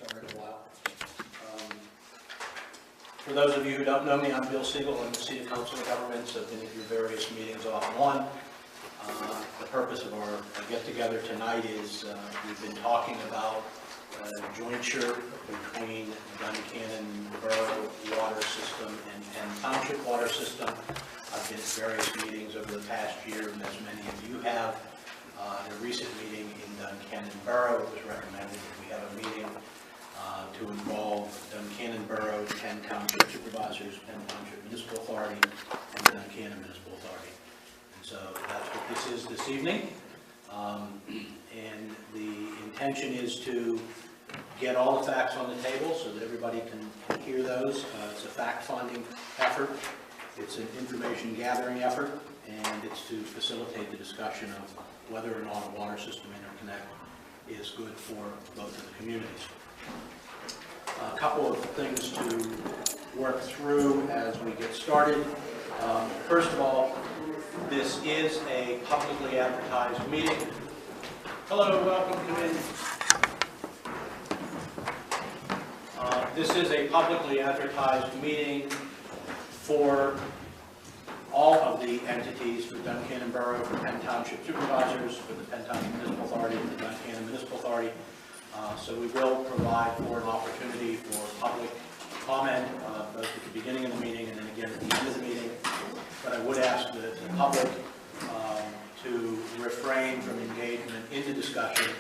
started a while. For those of you who don't know me, I'm Bill Siegel. I'm the City Council of Governments. I've been at your various meetings off and on. The purpose of our get-together tonight is we've been talking about a jointure between Duncannon Borough water system and Penn Township water system. I've been at various meetings over the past year, and as many of you have. In a recent meeting in Duncannon Borough, it was recommended that we have a meeting to involve Duncannon Borough, Penn Township Supervisors, Penn Township Municipal Authority, and Duncannon Municipal Authority. And so that's what this is this evening. And the intention is to get all the facts on the table so that everybody can hear those. It's a fact-finding effort. It's an information gathering effort, and it's to facilitate the discussion of whether or not a water system interconnect is good for both of the communities. A couple of things to work through as we get started. First of all, this is a publicly advertised meeting. Hello, welcome, come in. This is a publicly advertised meeting for all of the entities, for Duncannon Borough, for Penn Township Supervisors, for the Penn Township Municipal Authority, for the Duncannon Municipal Authority. So we will provide for an opportunity for public comment, both at the beginning of the meeting and then again at the end of the meeting. But I would ask the public to refrain from engagement in the discussion,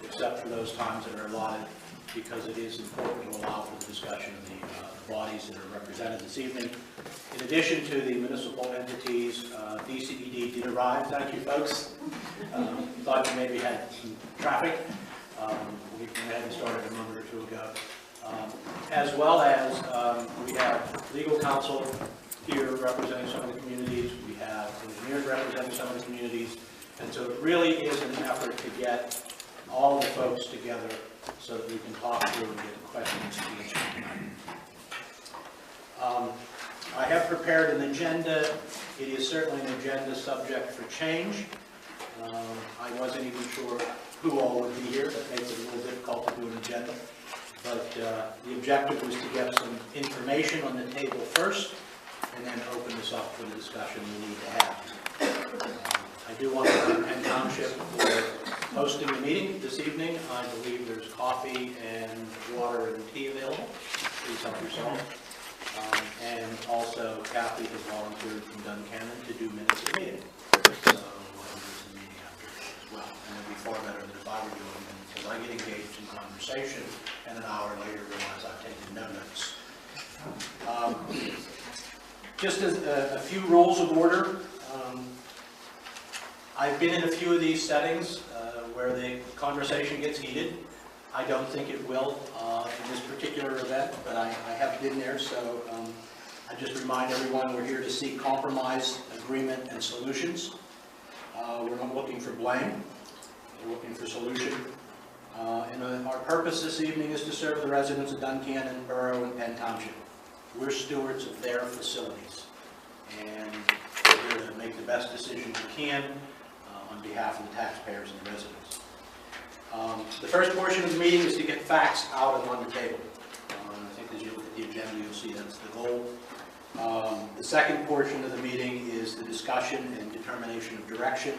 except for those times that are allotted, because it is important to allow for the discussion of the bodies that are represented this evening. In addition to the municipal entities, DCED did arrive. Thank you, folks. Thought you maybe had some traffic. We hadn't started a moment or two ago. As well as we have legal counsel here representing some of the communities. We have engineers representing some of the communities. And so it really is an effort to get all the folks together so that we can talk through and get the questions answered tonight. I have prepared an agenda. It is certainly an agenda subject for change. I wasn't even sure who all would be here. That makes it a little difficult to do an agenda. But the objective was to get some information on the table first and then open this up for the discussion we need to have. I do want to thank Penn Township for hosting the meeting this evening. I believe there's coffee and water and tea available. Please help yourself. And also, Kathy has volunteered from Duncannon to do minutes of the meeting. So we'll have minutes of the meeting after as well. And it'll be far better than if I were doing them, because I get engaged in conversation and an hour later realize I've taken no notes. Just as a few rules of order. I've been in a few of these settings where the conversation gets heated. I don't think it will in this particular event, but I have been there, so I just remind everyone we're here to seek compromise, agreement, and solutions. We're not looking for blame, we're looking for solution. And our purpose this evening is to serve the residents of Duncannon Borough and Penn Township. We're stewards of their facilities, and we're here to make the best decisions we can on behalf of the taxpayers and the residents. The first portion of the meeting is to get facts out and on the table. I think as you look at the agenda, you'll see that's the goal. The second portion of the meeting is the discussion and determination of direction.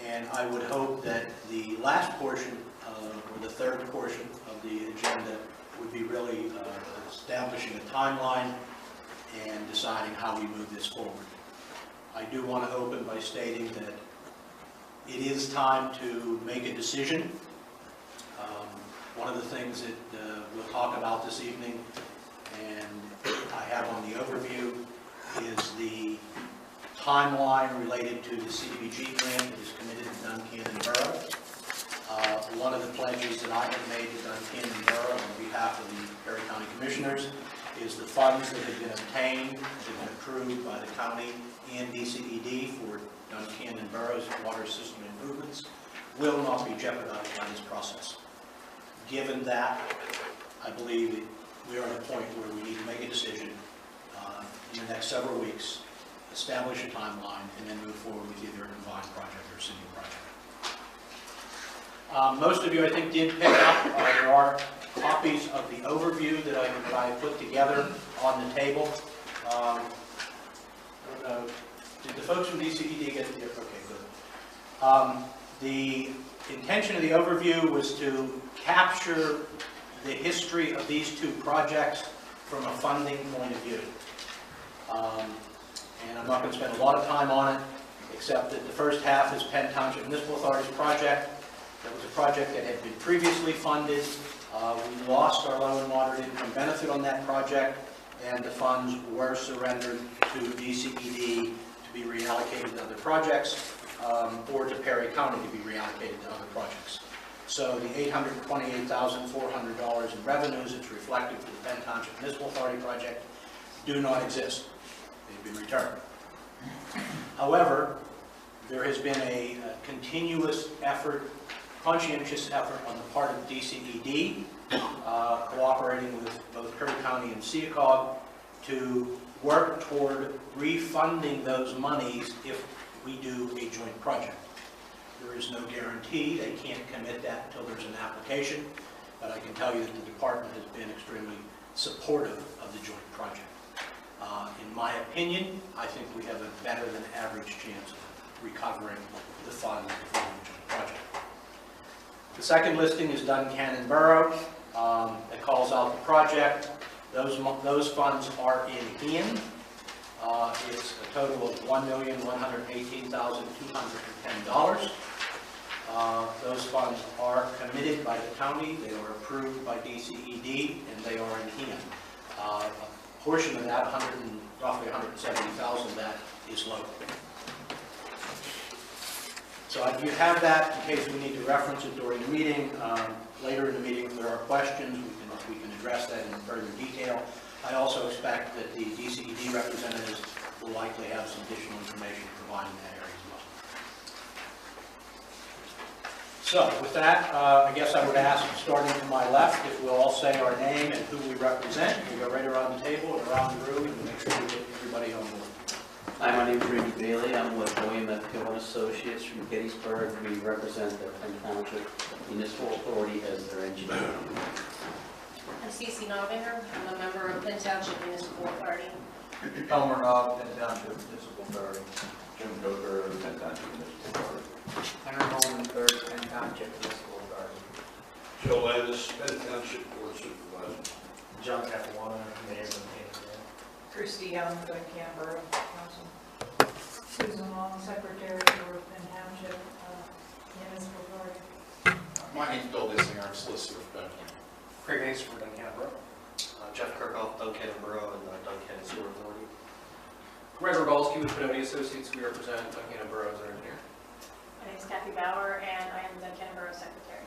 And I would hope that the last portion, or the third portion of the agenda, would be really establishing a timeline and deciding how we move this forward. I do want to open by stating that it is time to make a decision. One of the things that we'll talk about this evening, and I have on the overview, is the timeline related to the CDBG grant that is committed to Duncannon Borough. One of the pledges that I have made to Duncannon Borough on behalf of the Perry County Commissioners is the funds that have been obtained, that have been approved by the county and DCED for Duncannon Borough's water system improvements will not be jeopardized by this process. Given that, I believe we are at a point where we need to make a decision in the next several weeks, establish a timeline, and then move forward with either a combined project or a single project. Most of you, I think, did pick up. There are copies of the overview that I put together on the table. I don't know, did the folks from DCED get the, okay, good. The intention of the overview was to capture the history of these two projects from a funding point of view. And I'm not going to spend a lot of time on it, except that the first half is Penn Township Municipal Authority's project. That was a project that had been previously funded. We lost our low and moderate income benefit on that project, and the funds were surrendered to DCED to be reallocated to other projects, or to Perry County to be reallocated to other projects. So the $828,400 in revenues that's reflected for the Penn Township Municipal Authority project do not exist. They've been returned. However, there has been a continuous effort, conscientious effort on the part of DCED, cooperating with both Perry County and Seda-Cog, to work toward refunding those monies if we do a joint project. There is no guarantee. They can't commit that until there's an application, but I can tell you that the department has been extremely supportive of the joint project. In my opinion, I think we have a better than average chance of recovering the funds for the joint project. The second listing is Duncannon Borough. It calls out the project. Those funds are in HEAN. It's a total of $1,118,210. Those funds are committed by the county, they are approved by DCED, and they are in HEAN. A portion of that, roughly $170,000, that is local. So you have that in case we need to reference it during the meeting. Later in the meeting, if there are questions, we can address that in further detail. I also expect that the DCED representatives will likely have some additional information to provide in that area as well. So with that, I guess I would ask, starting to my left, if we'll all say our name and who we represent. We'll go right around the table and around the room and make sure we get everybody on board. Hi, my name is Randy Bailey. I'm with William F. Gill & Associates from Gettysburg. We represent the Penn Township Municipal Authority as their engineer. I'm Cece Novinger. I'm a member of Penn Township Municipal Authority. Elmer Knob, Penn Township Municipal Authority. Jim Coker, Penn Township Municipal Authority. Henry Holman, 3rd, Penn Township Municipal Authority. Joe Landis, Penn Township Board Supervisor. John Capuano, Mayor of Duncannon. Christy Allen, Duncannon Borough Council. Susan Long, Secretary for Penn Township Municipal Authority. My name's Bill Dissing, I'm solicitor for Duncannon. Craig Hayes for Duncannon Borough. Jeff Kirkhoff, Duncannon Borough and Duncannon Sewer Authority. Greg Rogalski with Benoni Associates. We represent Duncannon Borough as our engineer. My name is Kathy Bauer, and I am the Duncannon Borough Secretary.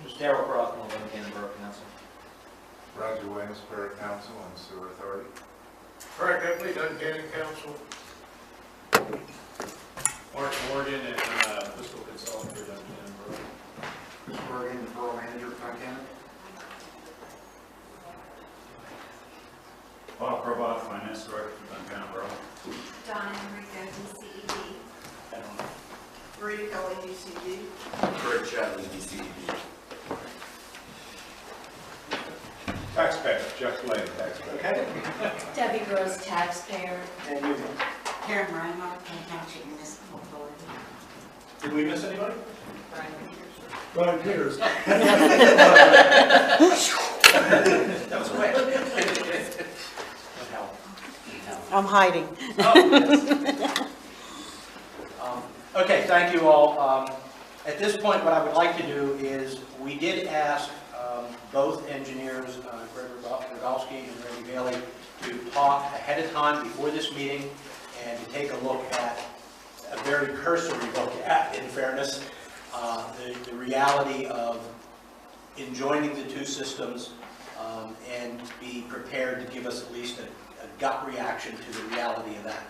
Just Darrell Crothwell, Duncannon Borough Council. Roger Williams, Borough Council and Sewer Authority. Frank Epley, Duncannon Council. Mark Morgan and fiscal consultant for Duncannon Borough. Chris Bergen, the Borough Manager, Duncannon. Bob Provost, Finance Director for Duncannon Borough. Don Enrico, DCED. Maria Kelly, DCED. Greg Chadley, DCED. Taxpayer, Jeff Lane, taxpayer. Okay. Debbie Rose, taxpayer. And you, Karen Reinhardt, Penn Township Municipal Authority. did we miss anybody? Brian Peters. That was quick. I'm hiding. Okay, thank you all. At this point, what I would like to do is, we did ask both engineers, Greg Rogalski and Randy Bailey, to talk ahead of time before this meeting and to take a look at, a very cursory look at, in fairness, the reality of enjoining the two systems and be prepared to give us at least a gut reaction to the reality of that.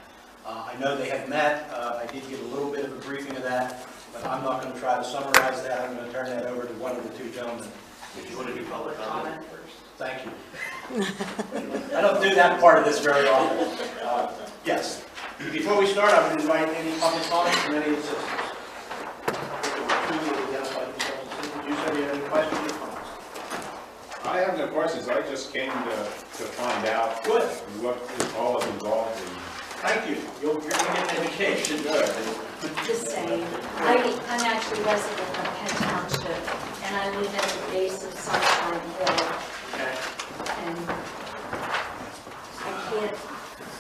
I know they have met. I did get a little bit of a briefing of that, but I'm not going to try to summarize that. I'm going to turn that over to one of the two gentlemen. If you want to do public comment first. Thank you. I don't do that part of this very often. Yes. Before we start, I would invite any public comments from any of the citizens. just came to find out Good. what all is involved in. Thank you. You're going to get an education. Good. Just saying, I'm actually resident of Penn Township, and I live at the base of Sunshine Hill, Okay. and I can't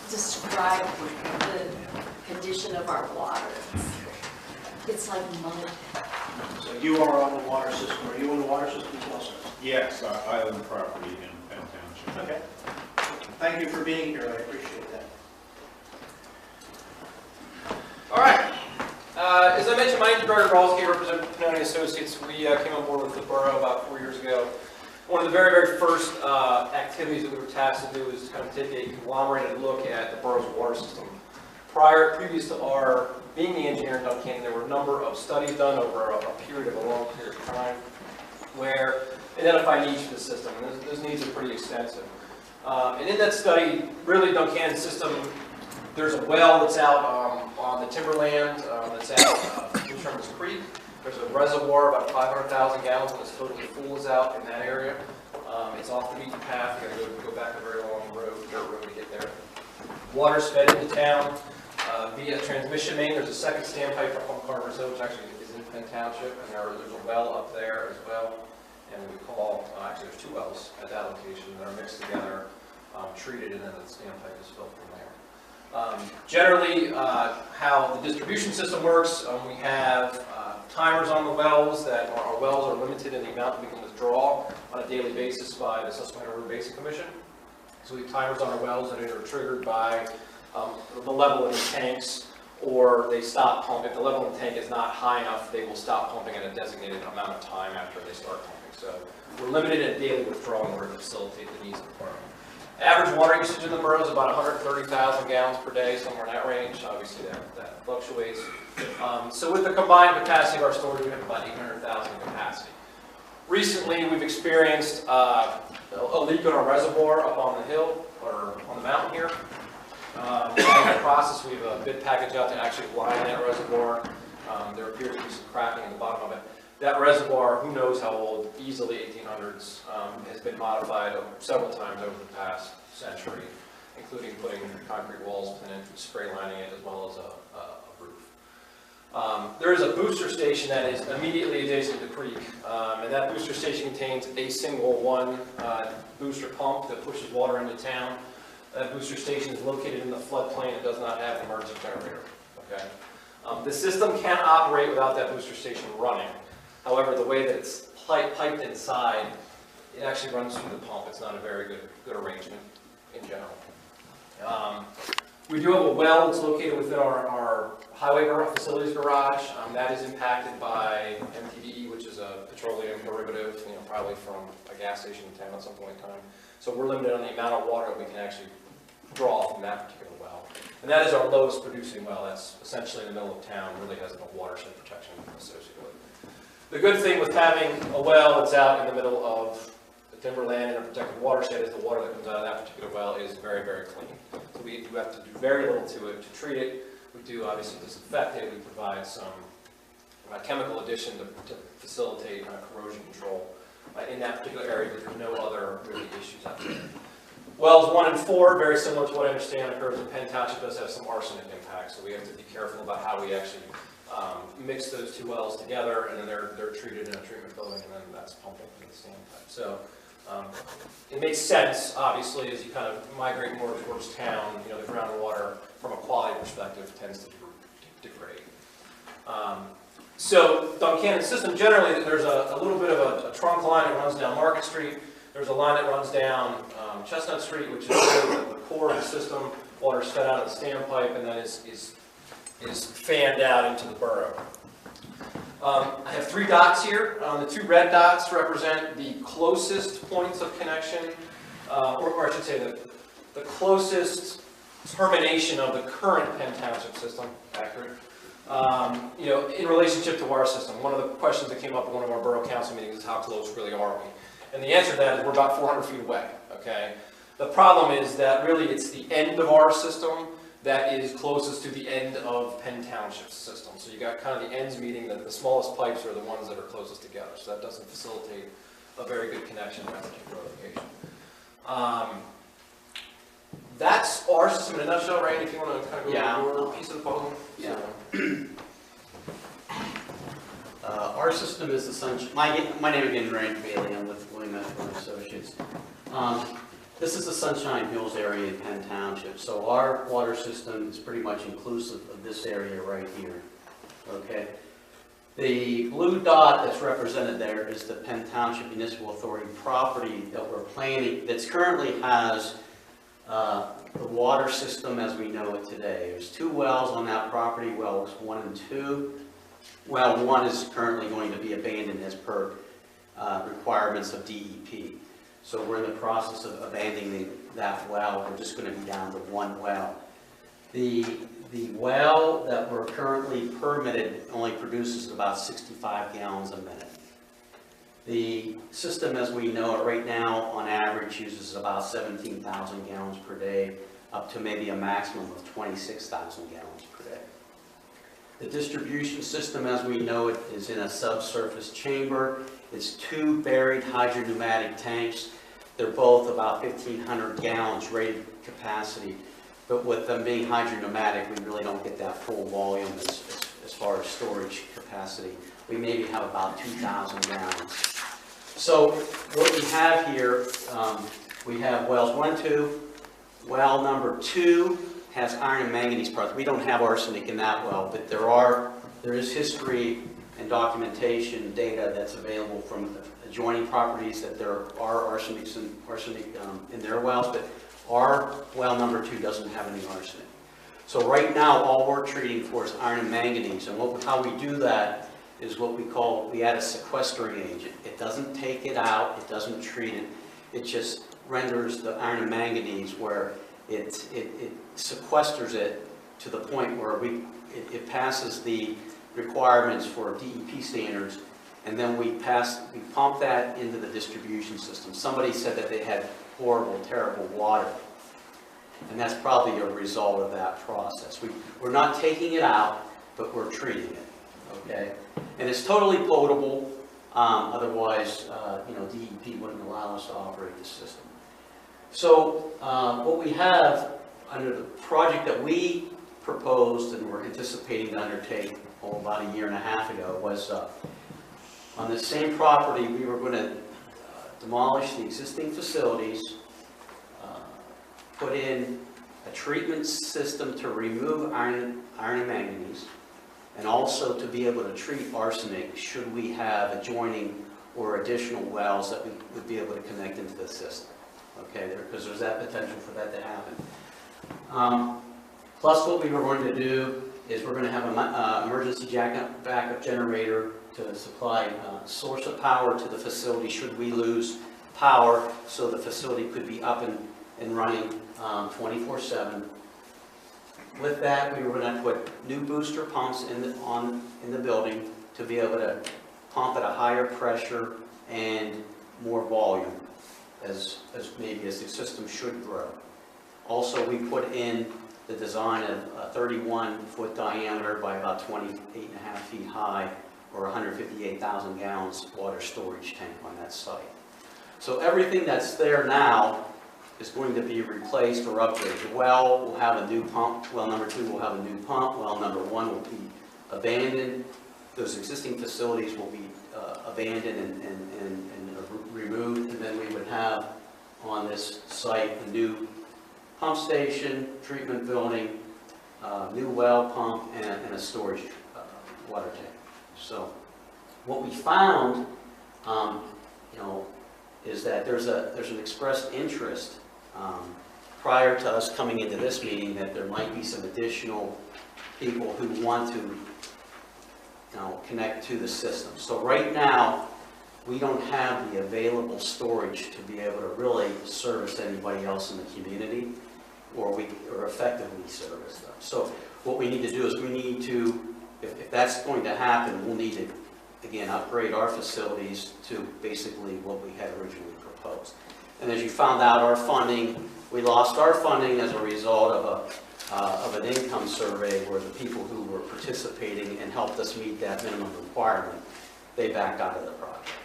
describe the condition of our water. It's like mud. So you are on the water system. Are you on the water system as well, sir? Yes, I own property in Penn Township. Okay. Thank you for being here. I appreciate that. All right. As I mentioned, my name is Greg Gralski, I represent Duncannon Associates. We came on board with the borough about 4 years ago. One of the very, very first activities that we were tasked to do was to kind of take a conglomerated look at the borough's water system. Previous to our being the engineer in Duncannon, there were a number of studies done over a long period of time where identify needs for the system, and those needs are pretty extensive. And in that study, really Duncannon's system, there's a well that's out on the timberland that's out in Sherman's Creek. There's a reservoir about 500,000 gallons when it's totally full is out in that area. It's off the beaten path. You got to go back a very long road, dirt road to get there. Water's fed into town via transmission main. There's a second standpipe up on Carver's Hill, which actually is in Penn Township, and there's a well up there as well. And we call, actually there's 2 wells at that location that are mixed together, treated, and then the standpipe is filled from there. Generally, how the distribution system works, we have timers on the wells that our wells are limited in the amount we can withdraw on a daily basis by the Susquehanna River Basin Commission. So we have timers on our wells that are triggered by the level in the tanks, or they stop pumping. If the level in the tank is not high enough, they will stop pumping at a designated amount of time after they start pumping. So we're limited in daily withdrawal in order to facilitate the needs of the borough. Average water usage in the borough is about 130,000 gallons per day, somewhere in that range. Obviously that fluctuates. So with the combined capacity of our storage, we have about 800,000 capacity. Recently, we've experienced a leak in our reservoir up on the hill, or on the mountain here. In the process, we have a bid package out to actually line that reservoir. There appears to be some cracking in the bottom of it. That reservoir, who knows how old, easily 1800s, has been modified several times over the past century, including putting concrete walls and then spray lining it, as well as a roof. There is a booster station that is immediately adjacent to the creek, and that booster station contains a single booster pump that pushes water into town. That booster station is located in the floodplain. It does not have an emergency generator. Okay. The system can't operate without that booster station running. However, the way that it's piped inside, it actually runs through the pump. It's not a very good arrangement in general. We do have a well that's located within our highway facilities garage. That is impacted by MTBE, which is a petroleum derivative, probably from a gas station in town at some point in time. So we're limited on the amount of water we can actually draw from that particular well. And that is our lowest producing well. That's essentially in the middle of town, really has no watershed protection associated with it. The good thing with having a well that's out in the middle of the timberland and a protected watershed is the water that comes out of that particular well is very, very clean. So we do have to do very little to it to treat it. We do obviously disinfect it. We provide some chemical addition to facilitate corrosion control in that particular area, but there's no other really issues out there. Wells 1 and 4, very similar to what I understand occurs in Penn Township, does have some arsenic impact, so we have to be careful about how we actually mix those 2 wells together, and then they're treated in a treatment building, and then that's pumped into the standpipe. So it makes sense, obviously, as you kind of migrate more towards town. The groundwater, from a quality perspective, tends to degrade. So Duncannon's system, generally, there's a little bit of a trunk line that runs down Market Street. There's a line that runs down Chestnut Street, which is the core of the system. Water's fed out of the standpipe and then is fanned out into the borough. I have 3 dots here. The 2 red dots represent the closest points of connection, or I should say the closest termination of the current Penn Township system, accurate. In relationship to our system. One of the questions that came up at one of our borough council meetings is how close really are we? And the answer to that is we're about 400 feet away, okay? The problem is that really it's the end of our system that is closest to the end of Penn Township's system. So you got kind of the ends meeting, that the smallest pipes are the ones that are closest together. So that doesn't facilitate a very good connection in that particular location. That's our system in a nutshell, right? If you want to kind of go Yeah. over your piece of the puzzle. Yeah. Our system is the Sunshine, my name again is Randy Bailey, I'm with William F. Associates. This is the Sunshine Hills area in Penn Township, so our water system is pretty much inclusive of this area right here, okay? The blue dot that's represented there is the Penn Township Municipal Authority property that we're planning, that currently has the water system as we know it today. There's 2 wells on that property, wells 1 and 2. Well 1 is currently going to be abandoned as per requirements of DEP. So we're in the process of abandoning that well. We're just going to be down to 1 well. The well that we're currently permitted only produces about 65 gallons a minute. The system as we know it right now on average uses about 17,000 gallons per day up to maybe a maximum of 26,000 gallons per day. The distribution system as we know it is in a subsurface chamber. It's 2 buried hydropneumatic tanks. They're both about 1,500 gallons rated capacity. But with them being hydropneumatic, we really don't get that full volume as far as storage capacity. We maybe have about 2,000 gallons. So what we have here, we have wells 1 and 2. Well number 2 has iron and manganese parts. We don't have arsenic in that well, but there is history and documentation data that's available from adjoining properties that there are arsenic in their wells, but our well number 2 doesn't have any arsenic. So right now, all we're treating for is iron and manganese, and how we do that is what we add a sequestering agent. It doesn't take it out, it doesn't treat it, it just renders the iron and manganese where it sequesters it to the point where it passes the requirements for DEP standards, and then we pump that into the distribution system. Somebody said that they had horrible, terrible water, and that's probably a result of that process. We're not taking it out, but we're treating it, okay? And it's totally potable, otherwise, DEP wouldn't allow us to operate the system. So what we have under the project that we proposed and were anticipating to undertake about 1.5 years ago was on the same property we were going to demolish the existing facilities, put in a treatment system to remove iron and manganese, and also to be able to treat arsenic should we have adjoining or additional wells that we would be able to connect into the system. Okay, because there's that potential for that to happen. Plus what we were going to do is we're going to have an emergency backup generator to supply source of power to the facility should we lose power, so the facility could be up and running 24/7. With that, we were going to put new booster pumps in the building to be able to pump at a higher pressure and more volume as the system should grow. Also, we put in the design of a 31-foot diameter by about 28.5 feet high, or 158,000 gallons water storage tank on that site. So everything that's there now is going to be replaced or upgraded. The well will have a new pump. Well number 2 will have a new pump. Well number 1 will be abandoned. Those existing facilities will be abandoned and removed, and then we would have on this site a new pump station, treatment building, new well pump, and a storage water tank. So what we found, is that there's an expressed interest prior to us coming into this meeting that there might be some additional people who want to connect to the system. So right now, we don't have the available storage to be able to really service anybody else in the community, or effectively service them. So what we need to do is we need to, if that's going to happen, we'll need to, again, upgrade our facilities to basically what we had originally proposed. And as you found out, our funding, we lost our funding as a result of an income survey where the people who were participating and helped us meet that minimum requirement, they backed out of the project.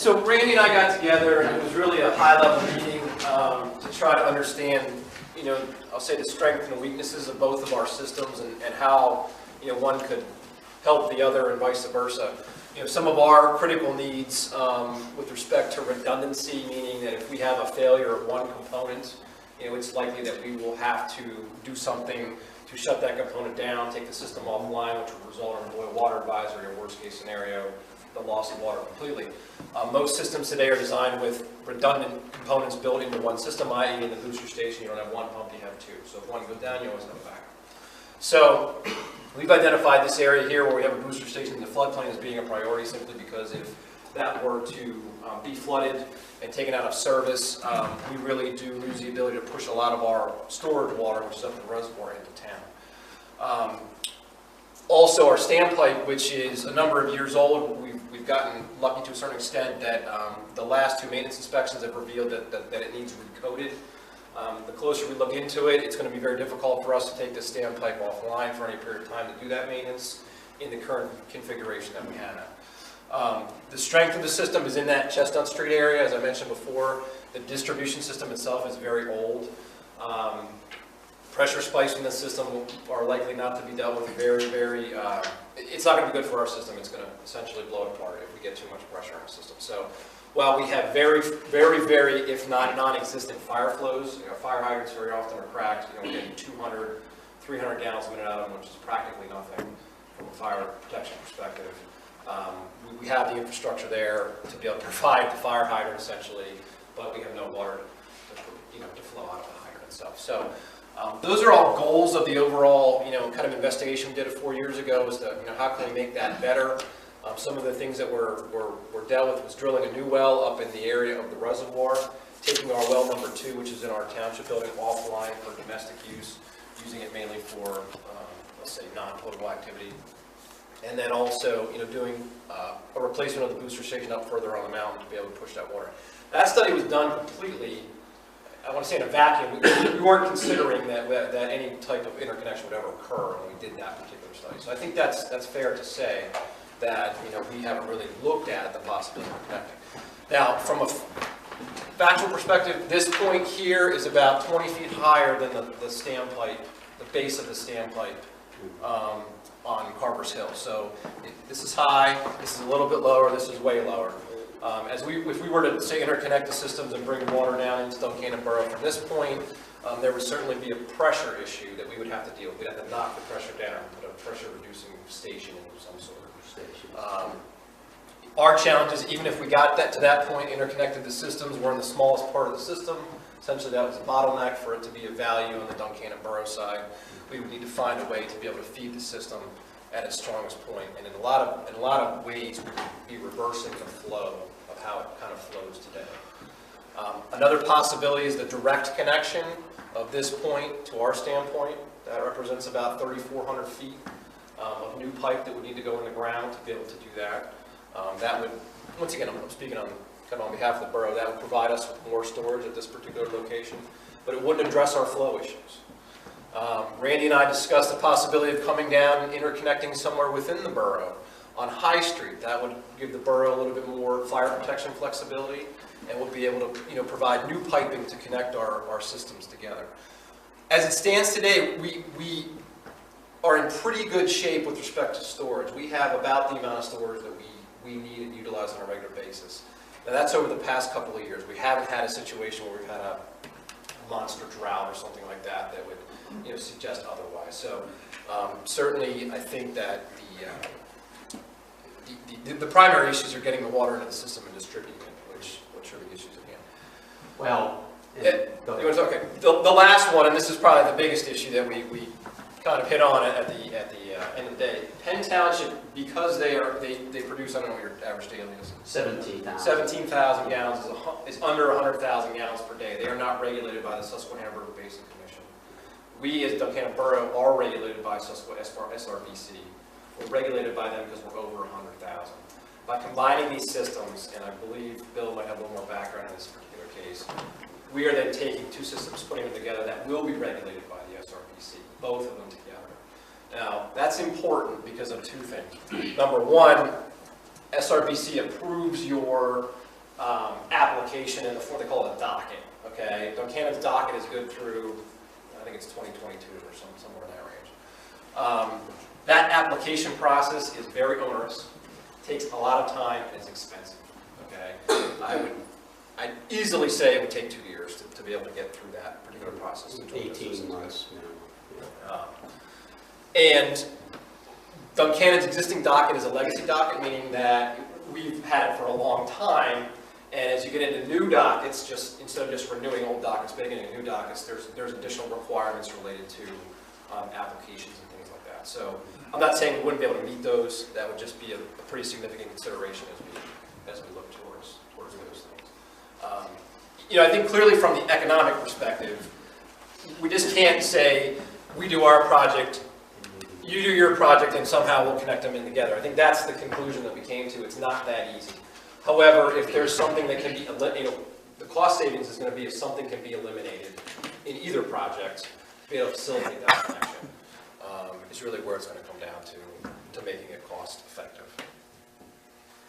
So Randy and I got together, and it was really a high-level meeting to try to understand, you know, I'll say the strengths and the weaknesses of both of our systems, and how, you know, one could help the other and vice versa. You know, some of our critical needs with respect to redundancy, meaning that if we have a failure of one component, you know, it's likely that we will have to do something to shut that component down, take the system offline, which will result in a boil water advisory, or worst case scenario, the loss of water completely. Most systems today are designed with redundant components built into one system, i.e. in the booster station, you don't have one pump, you have two. So if one goes down, you always have a backup. So we've identified this area here where we have a booster station in the floodplain as being a priority, simply because if that were to be flooded and taken out of service, we really do lose the ability to push a lot of our storage water, which is up the reservoir, into town. Also, our standpipe, which is a number of years old, we've gotten lucky to a certain extent that the last two maintenance inspections have revealed that it needs recoated. The closer we look into it, it's going to be very difficult for us to take this standpipe offline for any period of time to do that maintenance in the current configuration that we have. The strength of the system is in that Chestnut Street area. As I mentioned before, the distribution system itself is very old. Pressure spikes in the system are likely not to be dealt with it's not going to be good for our system. It's going to essentially blow it apart if we get too much pressure in the system. So while we have very, if not non-existent fire flows, you know, fire hydrants very often are cracked, you know, we're getting 200, 300 gallons a minute out of them, which is practically nothing from a fire protection perspective. We have the infrastructure there to be able to provide the fire hydrant essentially, but we have no water to flow out of the hydrant itself. So those are all goals of the overall, you know, kind of investigation we did 4 years ago, is to, you know, how can we make that better? Some of the things that were dealt with was drilling a new well up in the area of the reservoir, taking our well number 2, which is in our township building, offline for domestic use, using it mainly for, let's say, non-potable activity. And then also, you know, doing a replacement of the booster station up further on the mountain to be able to push that water. That study was done completely, I want to say, in a vacuum. We weren't considering that any type of interconnection would ever occur when we did that particular study. So I think that's fair to say that, you know, we haven't really looked at the possibility of connecting. Now, from a factual perspective, this point here is about 20 feet higher than the standpipe, the base of the standpipe on Carver's Hill. So this is high, this is a little bit lower, this is way lower. If we were to, say, interconnect the systems and bring water down into Duncannon Borough from this point, there would certainly be a pressure issue that we would have to deal with. We'd have to knock the pressure down and put a pressure-reducing station in some sort of station. Our challenge is, even if we got to that point, interconnected the systems, we're in the smallest part of the system. Essentially, that was a bottleneck for it to be of value on the Duncannon Borough side. We would need to find a way to be able to feed the system at its strongest point, and in a lot of ways, we would be reversing the flow of how it kind of flows today. Another possibility is the direct connection of this point to our standpoint. That represents about 3,400 feet of new pipe that would need to go in the ground to be able to do that. That would, once again, I'm speaking on kind of on behalf of the borough, that would provide us with more storage at this particular location, but it wouldn't address our flow issues. Randy and I discussed the possibility of coming down and interconnecting somewhere within the borough on High Street. That would give the borough a little bit more fire protection flexibility, and we'll be able to, you know, provide new piping to connect our systems together. As it stands today, we are in pretty good shape with respect to storage. We have about the amount of storage that we need and utilize on a regular basis. Now, that's over the past couple of years. We haven't had a situation where we've had a monster drought or something like that that would, you know, suggest otherwise. So certainly, I think that the primary issues are getting the water into the system and distributing it, which are the issues at hand. Well, okay. The last one, and this is probably the biggest issue that we kind of hit on at the end of the day. Penn Township, because they produce, I don't know what your average daily is. 17,000. 17,000 gallons is under 100,000 gallons per day. They are not regulated by the Susquehanna River Basin Commission. We, as Duncannon Borough, are regulated by SRBC. We're regulated by them because we're over 100,000. By combining these systems, and I believe Bill might have a little more background in this particular case, we are then taking two systems, putting them together that will be regulated by the SRBC, both of them together. Now, that's important because of two things. Number one, SRBC approves your application in the form, they call it a docket, okay? Duncannon's docket is good through, I think it's 2022 or somewhere in that range. That application process is very onerous, takes a lot of time, and is expensive, okay? I'd easily say it would take 2 years to be able to get through that particular process. 18 months. And Duncannon's existing docket is a legacy docket, meaning that we've had it for a long time, and as you get into new dockets, just instead of just renewing old dockets, but getting new dockets, there's additional requirements related to applications and things like that. So I'm not saying we wouldn't be able to meet those. That would just be a pretty significant consideration as we look towards those things. I think clearly from the economic perspective, we just can't say we do our project, you do your project, and somehow we'll connect them in together. I think that's the conclusion that we came to. It's not that easy. However, if there's something that can be, the cost savings is going to be if something can be eliminated in either project to be able to facilitate that connection. Is really where it's going to come down to making it cost effective.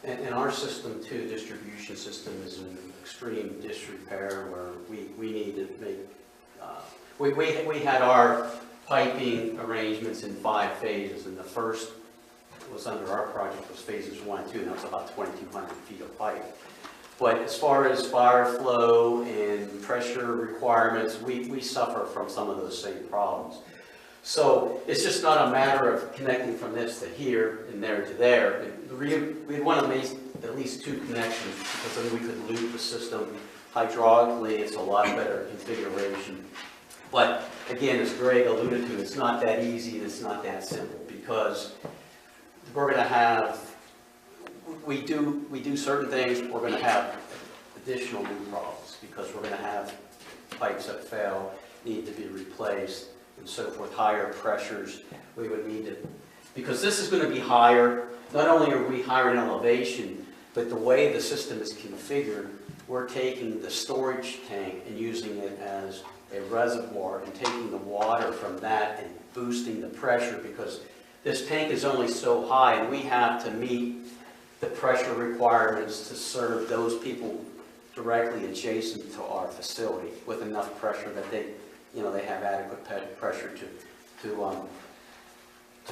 And our system too, distribution system, is in extreme disrepair where we need to make, we had our piping arrangements in 5 phases, and the first was under our project was phases 1 and 2, and that was about 2,200 feet of pipe. But as far as fire flow and pressure requirements, we suffer from some of those same problems. So it's just not a matter of connecting from this to here and there to there. We want to make at least 2 connections because then we could loop the system hydraulically. It's a lot better configuration. But again, as Greg alluded to, it's not that easy and it's not that simple because we're going to have, we do certain things, we're going to have additional new problems because we're going to have pipes that fail, need to be replaced, and so forth, higher pressures. We would need to, because this is going to be higher, not only are we higher in elevation, but the way the system is configured, we're taking the storage tank and using it as a reservoir and taking the water from that and boosting the pressure because this tank is only so high and we have to meet the pressure requirements to serve those people directly adjacent to our facility with enough pressure that they have adequate pressure to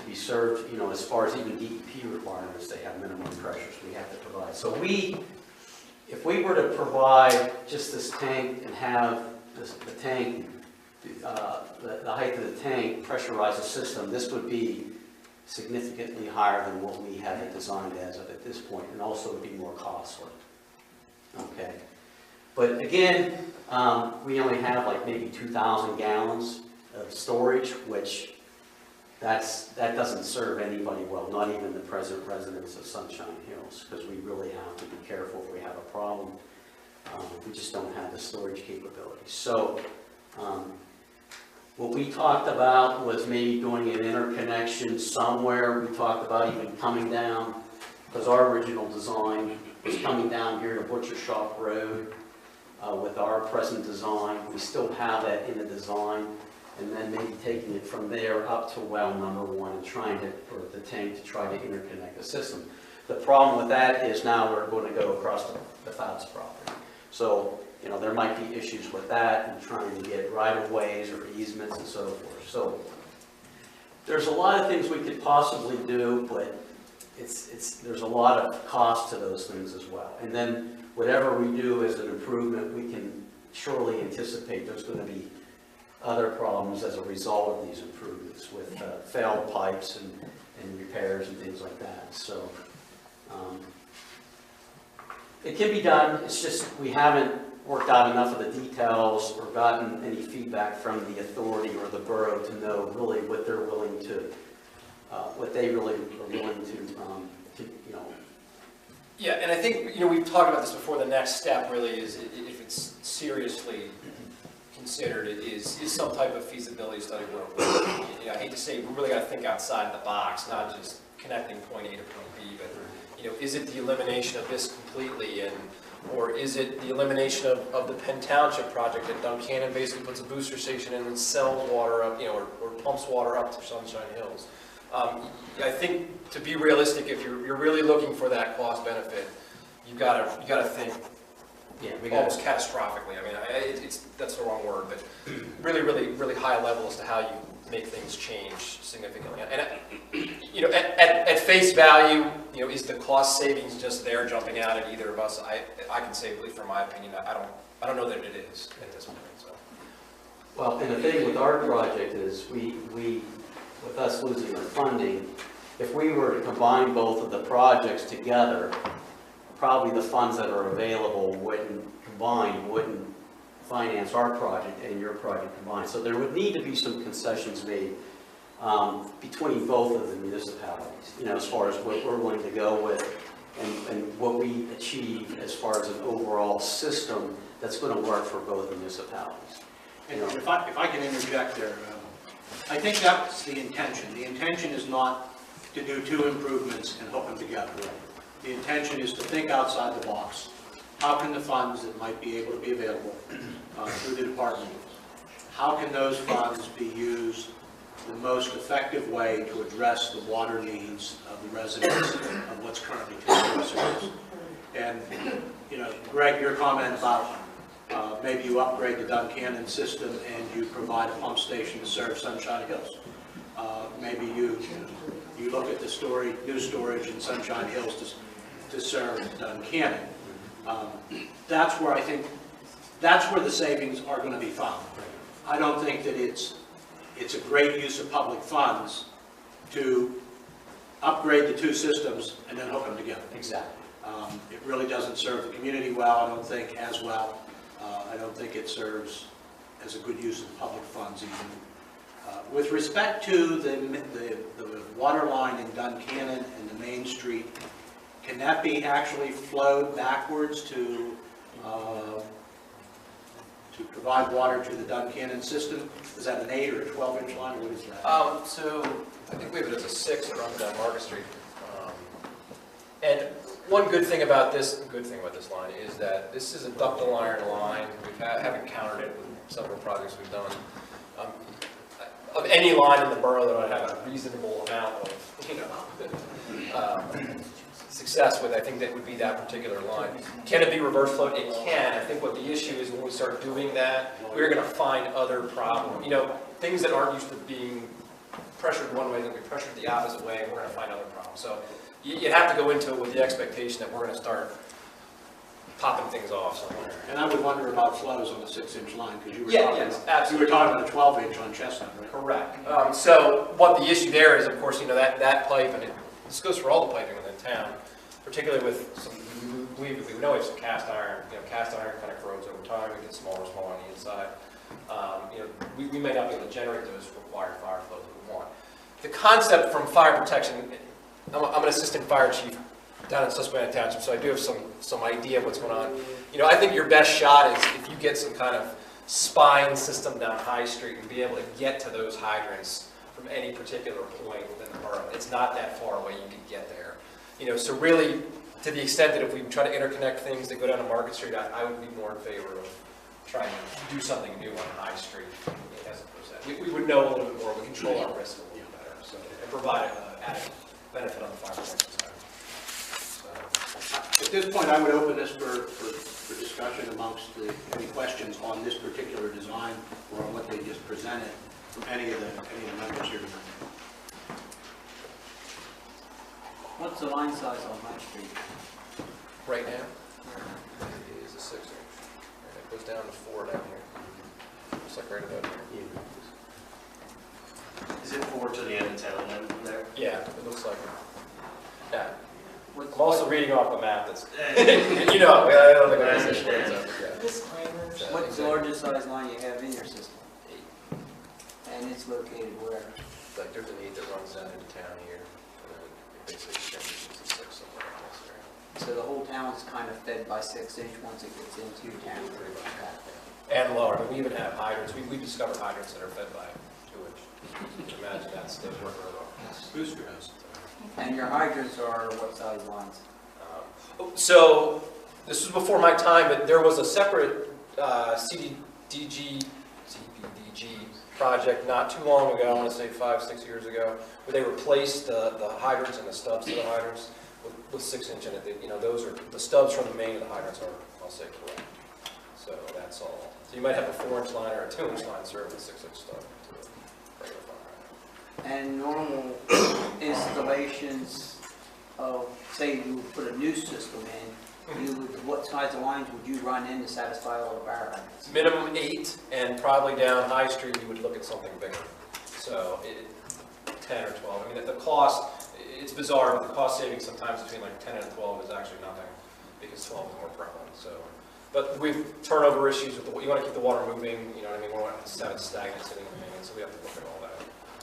be served, as far as even DEP requirements, they have minimum pressures we have to provide. So if we were to provide just this tank and have the tank, the height of the tank, pressurize the system, this would be significantly higher than what we have it designed as of at this point, and also would be more costly. Okay. But again, we only have like maybe 2,000 gallons of storage, which that doesn't serve anybody well, not even the present residents of Sunshine Hills, because we really have to be careful if we have a problem. We just don't have the storage capability. So what we talked about was maybe doing an interconnection somewhere. We talked about even coming down, because our original design was coming down here to Butcher Shop Road with our present design. We still have that in the design, and then maybe taking it from there up to well number 1 and trying to, or the tank, to try to interconnect the system. The problem with that is now we're going to go across the Fouts property. So, there might be issues with that and trying to get right-of-ways or easements and so forth. So there's a lot of things we could possibly do, but there's a lot of cost to those things as well. And then whatever we do as an improvement, we can surely anticipate there's going to be other problems as a result of these improvements with failed pipes and repairs and things like that. So it can be done. It's just we haven't worked out enough of the details or gotten any feedback from the authority or the borough to know really what they're willing to, what they really are willing to Yeah, and I think, we've talked about this before. The next step really is, if it's seriously considered, is some type of feasibility study work. I hate to say, we really got to think outside the box, not just connecting point A to point B, but is it the elimination of this completely, or is it the elimination of the Penn Township project that Duncannon basically puts a booster station in and sells water up, or pumps water up to Sunshine Hills? I think to be realistic, if you're really looking for that cost benefit, you've got to think Yeah, we got almost catastrophically. I mean, that's the wrong word, but really, really, really high level as to how you make things change significantly. And you know, at face value, you know, is the cost savings just there jumping out at either of us? I can say, at least from my opinion, I don't know that it is at this point. So. Well, and the thing with our project is we with us losing our funding, if we were to combine both of the projects together, probably the funds that are available wouldn't finance our project and your project combined. So there would need to be some concessions made between both of the municipalities, you know, as far as what we're willing to go with and what we achieve as far as an overall system that's going to work for both municipalities. And if I can interject there, I think that's the intention. The intention is not to do two improvements and hook them together. The intention is to think outside the box. How can the funds that might be able to be available through the department, how can those funds be used the most effective way to address the water needs of the residents of what's currently taking service? And, you know, Greg, your comment about maybe you upgrade the Duncannon system and you provide a pump station to serve Sunshine Hills. Maybe you look at the new storage in Sunshine Hills to serve Duncannon. That's where I think, that's where the savings are going to be found. I don't think that it's a great use of public funds to upgrade the two systems and then hook them together. Exactly. It really doesn't serve the community well, I don't think, as well. I don't think it serves as a good use of public funds even. With respect to the water line in Duncannon and the Main Street, can that be actually flowed backwards to provide water to the Duncannon system? Is that an 8 or a 12-inch line, or what is that? So I think we have it as a 6 that runs down Market Street. And one good thing about this line is that this is a ductile iron line. We haven't encountered it with several projects we've done. Of any line in the borough that I have a reasonable amount of, you know, success with, I think that would be that particular line. Can it be reverse flowed? It can. I think what the issue is when we start doing that, we're going to find other problems. You know, things that aren't used to being pressured one way, they're going to be pressured the opposite way, and we're going to find other problems. So you have to go into it with the expectation that we're going to start popping things off somewhere. And I would wonder about flows on a 6-inch line, because you were absolutely. You were talking about a 12-inch on Chestnut, right? Correct. So what the issue there is, of course, you know, that pipe, and this goes for all the piping within town, particularly with some, we know we have some cast iron. You know, cast iron kind of corrodes over time. It gets smaller and smaller on the inside. You know, we may not be able to generate those required fire flows that we want. The concept from fire protection, I'm an assistant fire chief down in Susquehanna Township, so I do have some idea of what's going on. You know, I think your best shot is if you get some kind of spine system down High Street and be able to get to those hydrants from any particular point within the borough. It's not that far away, you can get there. You know, so really, to the extent that if we try to interconnect things that go down to Market Street, I would be more in favor of trying to do something new on High Street as opposed to that. We would know a little bit more, we control our risk a little bit better, so, and provide added benefit on the fire protection side. At this point, I would open this for discussion amongst any questions on this particular design or on what they just presented from any of the members here tonight. What's the line size on High Street? Right now, it is a 6-inch. And it goes down to 4 down here. Just like right about here. Is it 4 to the end of town then there? Yeah, it looks like it. Yeah. I'm also reading off the map that's, you know, I don't think I understand. What's the largest size line you have in your system? 8. And it's located where? Like there's an 8 that runs down into town here, and then it basically extends to 6 somewhere like this area. So the whole town is kind of fed by 6-inch once it gets into town. And lower, but we even have hydrants. We discovered hydrants that are fed by 2-inch. Imagine that's the worker Booster house. And your hydrants are what size lines? So this was before my time, but there was a separate CDG project not too long ago, I want to say 5-6 years ago, where they replaced the hydrants and the stubs to the hydrants with 6-inch in it. You know, those are the stubs from the main of the hydrants are unsafe to run. So that's all. So you might have a 4-inch line or a 2-inch line serving the 6-inch stuff to a regular fire hydrant. And normal installations of, say you put a new system in, you would, what size of lines would you run in to satisfy all the fire hydrants? Minimum 8, and probably down High Street, you would look at something bigger. So 10 or 12. I mean, the cost, it's bizarre, but the cost savings sometimes between like 10 and 12 is actually nothing, because 12 is more prevalent. So, but we've turnover issues with the, you want to keep the water moving, you know what I mean? We don't want to have it stagnant sitting in the main, so we have to look at all that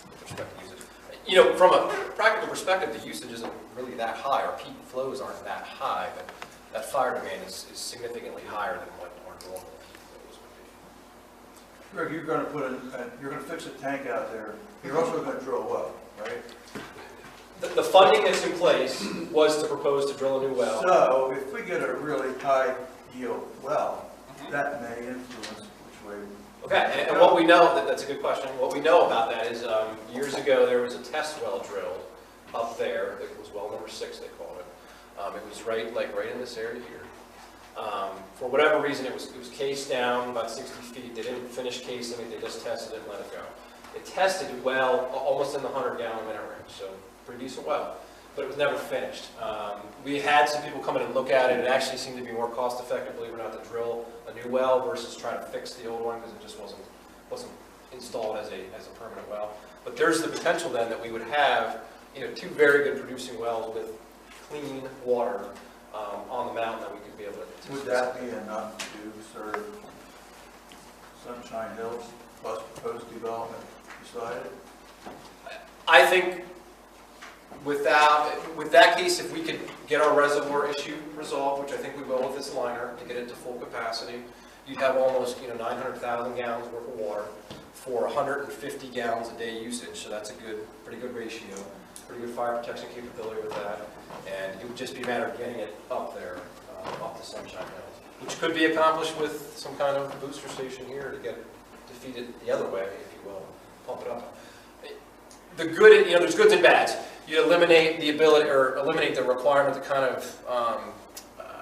with respect to usage. You know, from a practical perspective, the usage isn't really that high. Our peak flows aren't that high, but that fire demand is significantly higher than what our normal peak flows would be. Greg, you're going to put in, you're going to fix a tank out there. You're also going to drill a well, right? The funding that's in place was to propose to drill a new well. So if we get a really high yield well, that may influence which way. Okay, and what we know, that's a good question. What we know about that is years ago there was a test well drilled up there. It was well number 6, they called it. It was right in this area here. For whatever reason, it was cased down about 60 feet. They didn't finish casing it. They just tested it and let it go. It tested well, almost in the 100-gallon minute range, so pretty decent well, but it was never finished. We had some people come in and look at it. It actually seemed to be more cost-effective, believe it or not, to drill a new well versus trying to fix the old one because it just wasn't installed as a permanent well. But there's the potential then that we would have, you know, 2 very good producing wells with clean water on the mountain that we could be able to. Would that be enough to serve Sunshine Hills plus proposed development beside it? I think with that case, if we could get our reservoir issue resolved, which I think we will with this liner to get it to full capacity, you'd have almost 900,000 gallons worth of water for 150 gallons a day usage. So that's a pretty good ratio, pretty good fire protection capability with that, and it would just be a matter of getting it up there, up to Sunshine Hills, which could be accomplished with some kind of booster station here to feed it the other way, if you will, pump it up. The good, there's goods and bads. You eliminate the ability, or eliminate the requirement to kind of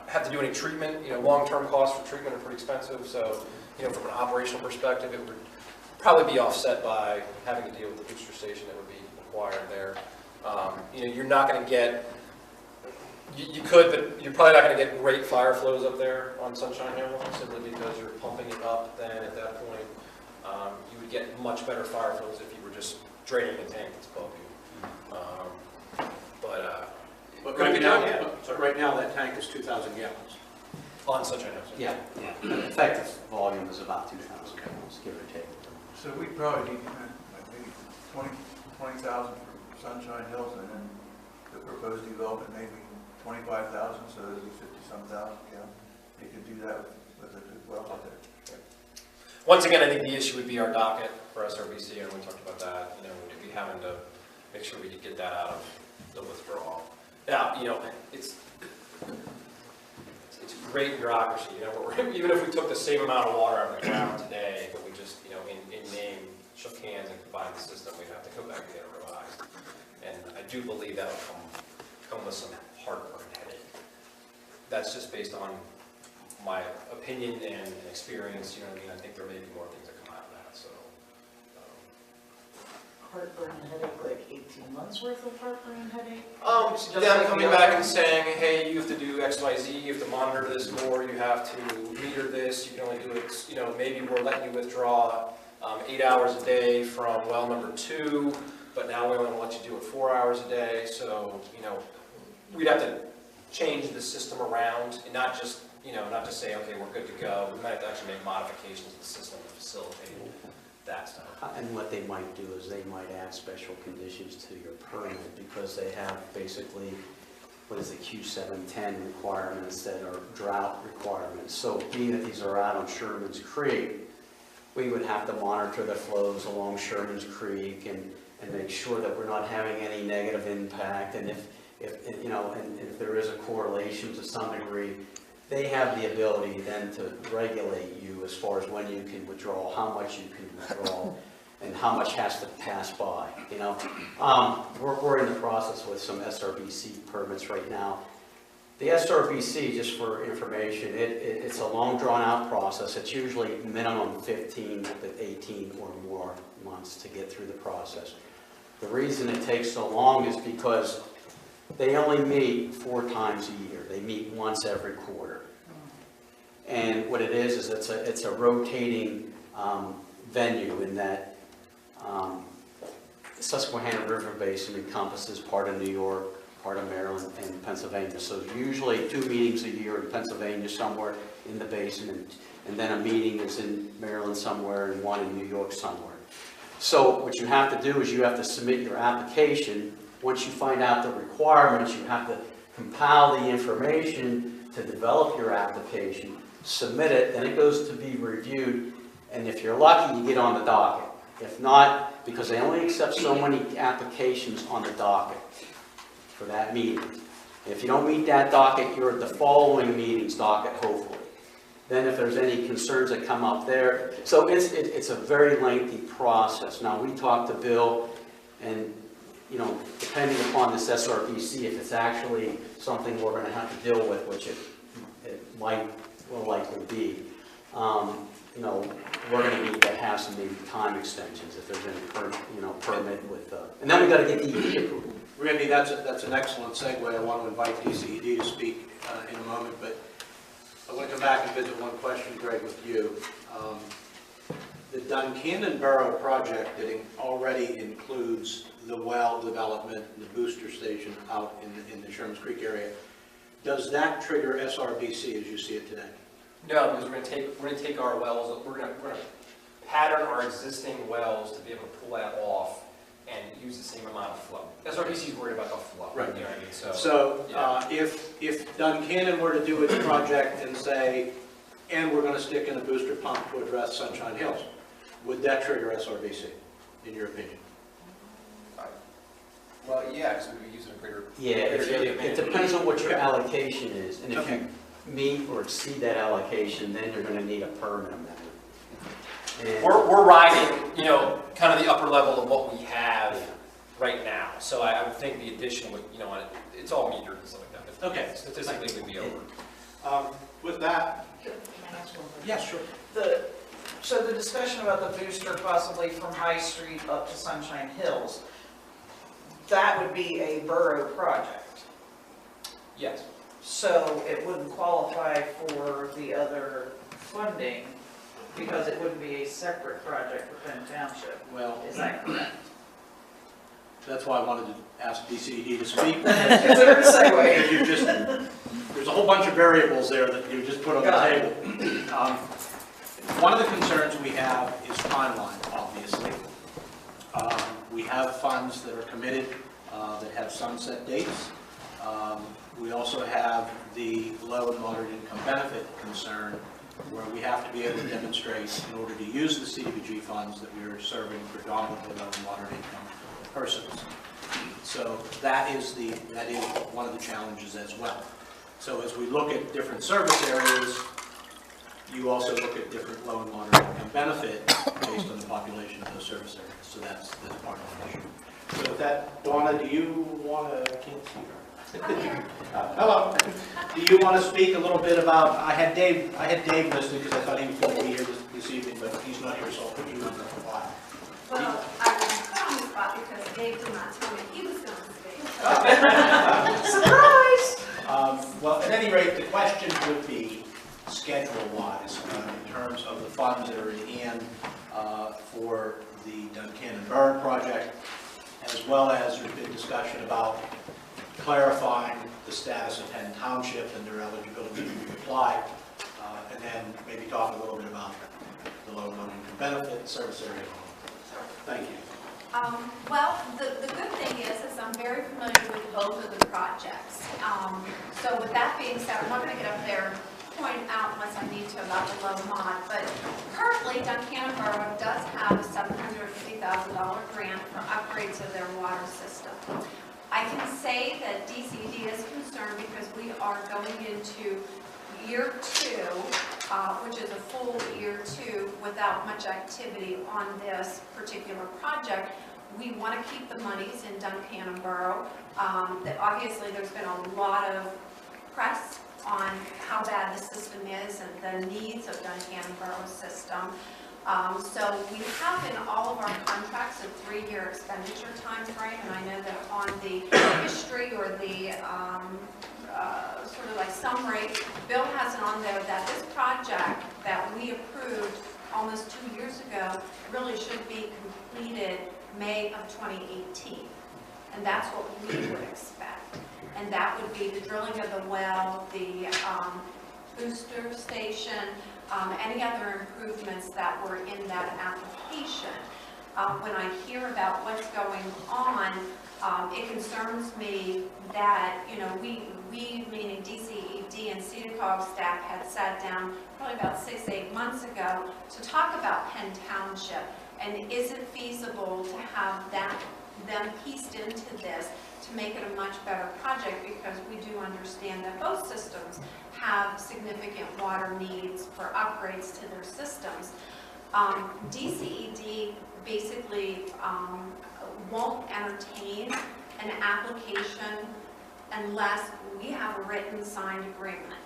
have to do any treatment. Long-term costs for treatment are pretty expensive. So, from an operational perspective, it would probably be offset by having to deal with the booster station that would be required there. You're not going to get, you could, but you're probably not going to get great fire flows up there on Sunshine Hill, simply because you're pumping it up. Then at that point, you would get much better fire flows if you were just draining the tank that's above you. But could it right be now, done? Yeah. so right now that tank is 2,000 gallons. On Sunshine Hills. Yeah. The effective volume is about 2,000 gallons, give or take. So we probably need like maybe 20,000 for Sunshine Hills, and then the proposed development maybe 25,000, so there's 50-some thousand gallons. You could do that with a good well out there. Once again, I think the issue would be our docket for SRBC, and we talked about that. We'd be having to make sure we could get that out of the withdrawal. Now, it's great bureaucracy. Even if we took the same amount of water out of the ground today, but we just, in name, shook hands and combined the system, we'd have to go back and get it revised. And I do believe that will come with some heartburn and headache. That's just based on my opinion and experience. I think there may be more things that come out of that. So. Heartburn and headache, like 18 months worth of heartburn and headache? Them coming back and saying, hey, you have to do X, Y, Z, you have to monitor this more, you have to meter this, you can only do it, maybe we're letting you withdraw 8 hours a day from well number 2, but now we only want to let you do it 4 hours a day. So, we'd have to change the system around and not just say, okay, we're good to go. We might have to actually make modifications to the system to facilitate that stuff. And what they might do is they might add special conditions to your permit because they have basically, what is the Q710 requirements that are drought requirements. So being that these are out on Sherman's Creek, we would have to monitor the flows along Sherman's Creek and make sure that we're not having any negative impact. And if there is a correlation to some degree, they have the ability then to regulate you as far as when you can withdraw, how much you can withdraw, and how much has to pass by. We're in the process with some SRBC permits right now. The SRBC, just for information, it's a long drawn-out process. It's usually minimum 15 to 18 or more months to get through the process. The reason it takes so long is because they only meet 4 times a year. They meet once every quarter. And what it is it's a rotating venue in that Susquehanna River Basin encompasses part of New York, part of Maryland, and Pennsylvania. So usually 2 meetings a year in Pennsylvania somewhere in the basin, and then a meeting is in Maryland somewhere and 1 in New York somewhere. So what you have to do is you have to submit your application. Once you find out the requirements, you have to compile the information to develop your application, submit it, then it goes to be reviewed, and if you're lucky, you get on the docket. If not, because they only accept so many applications on the docket for that meeting. If you don't meet that docket, you're at the following meeting's docket, hopefully. Then if there's any concerns that come up there, so it's a very lengthy process. Now, we talked to Bill, and you know, depending upon this SRBC, if it's actually something we're going to have to deal with, which it will likely be, you know, we're going to need to have some maybe time extensions if there's any permit with, and then we got to get DEP approval. Randy, that's an excellent segue. I want to invite DCED to speak in a moment, but I want to come back and visit one question, Greg, with you. The Duncannon Borough project that already includes the well development and the booster station out in the Shermans Creek area, does that trigger SRBC as you see it today? No, because we're going to take our wells, we're going to pattern our existing wells to be able to pull that off and use the same amount of flow. SRBC is worried about the flow. Right. You know what I mean? So yeah. If Duncannon were to do its project and say, and we're going to stick in a booster pump to address Sunshine Hills, would that trigger SRBC, in your opinion? Well, yeah, because we'd be using a greater... Yeah, it depends on what your allocation is, and if you meet or exceed that allocation, then you're going to need a permit amendment. And We're riding, you know, kind of the upper level of what we have right now. So I would think the addition would, you know, it's all metered and stuff like that. Okay. Statistically, it would be over. With that, Can I ask one question? yes, sure. So the discussion about the booster possibly from High Street up to Sunshine Hills, that would be a borough project. Yes. So it wouldn't qualify for the other funding because it wouldn't be a separate project for Penn Township. Well, Is that correct? that's why I wanted to ask DCED to speak. Is there a segue? You just, there's a whole bunch of variables there that you just put on the table. One of the concerns we have is timeline, obviously. We have funds that are committed that have sunset dates. We also have the low and moderate income benefit concern, where we have to be able to demonstrate in order to use the CDBG funds that we are serving predominantly low and moderate income persons. So that is one of the challenges as well. So as we look at different service areas, you also look at different low and moderate income benefit based on the population of those service areas. So that's part of the issue. So with that, Donna, do you want to, I can't see her. Hello. Do you want to speak a little bit about, I had Dave listed because I thought he was going to be here this evening, but he's not here, so I'll put you on the fly. Well, I was put on the spot because Dave did not tell me he was going to speak. Surprise! Well, at any rate, the question would be schedule-wise in terms of the funds that are in hand for the Duncannon Borough project, as well as there's been discussion about clarifying the status of Penn Township and their eligibility to reapply, and then maybe talk a little bit about the low and moderate income benefit service area. Thank you. Well, the good thing is I'm very familiar with both of the projects. So with that being said, I'm not going to get up there and point out unless I need to about the low mod, but currently Duncannon Borough does have a $750,000 grant for upgrades of their water system. I can say that DCD is concerned because we are going into year 2, which is a full year 2 without much activity on this particular project. We want to keep the monies in Duncannon Borough. That obviously there's been a lot of press on how bad the system is and the needs of Duncannon Borough's system. So we have in all of our contracts a 3-year expenditure time frame, and I know that on the history or the sort of like summary, Bill has it on there that this project that we approved almost 2 years ago really should be completed May of 2018. And that's what we would expect. And that would be the drilling of the well, the booster station, any other improvements that were in that application. When I hear about what's going on, it concerns me that, you know, we meaning DCED and Seda-Cog staff had sat down probably about 6-8 months ago to talk about Penn Township, and is it feasible to have them pieced into this to make it a much better project, because we do understand that both systems have significant water needs for upgrades to their systems. DCED basically won't entertain an application unless we have a written signed agreement.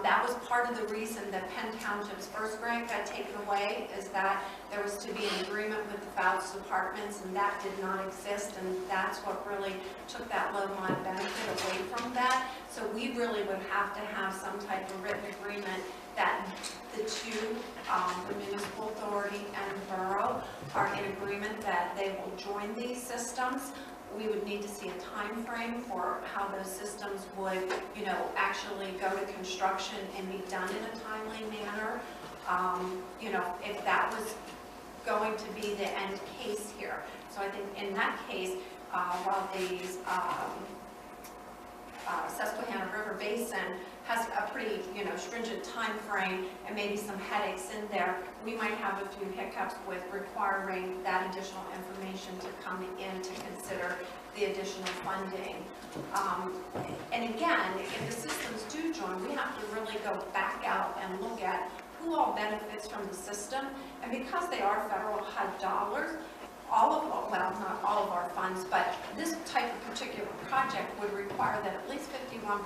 That was part of the reason that Penn Township's first grant got taken away, is that there was to be an agreement with the Fouts departments, and that did not exist, and that's what really took that low mod benefit away from that. So we really would have to have some type of written agreement that the two, the municipal authority and the borough, are in agreement that they will join these systems. We would need to see a time frame for how those systems would, you know, actually go to construction and be done in a timely manner. You know, if that was going to be the end case here. So I think in that case, while these Susquehanna River Basin has a pretty, you know, stringent time frame and maybe some headaches in there, we might have a few hiccups with requiring that additional information to come in to consider the additional funding. And again, if the systems do join, we have to really go back out and look at who all benefits from the system. And because they are federal HUD dollars, all of, well, not all of our funds, but this type of particular project would require that at least 51%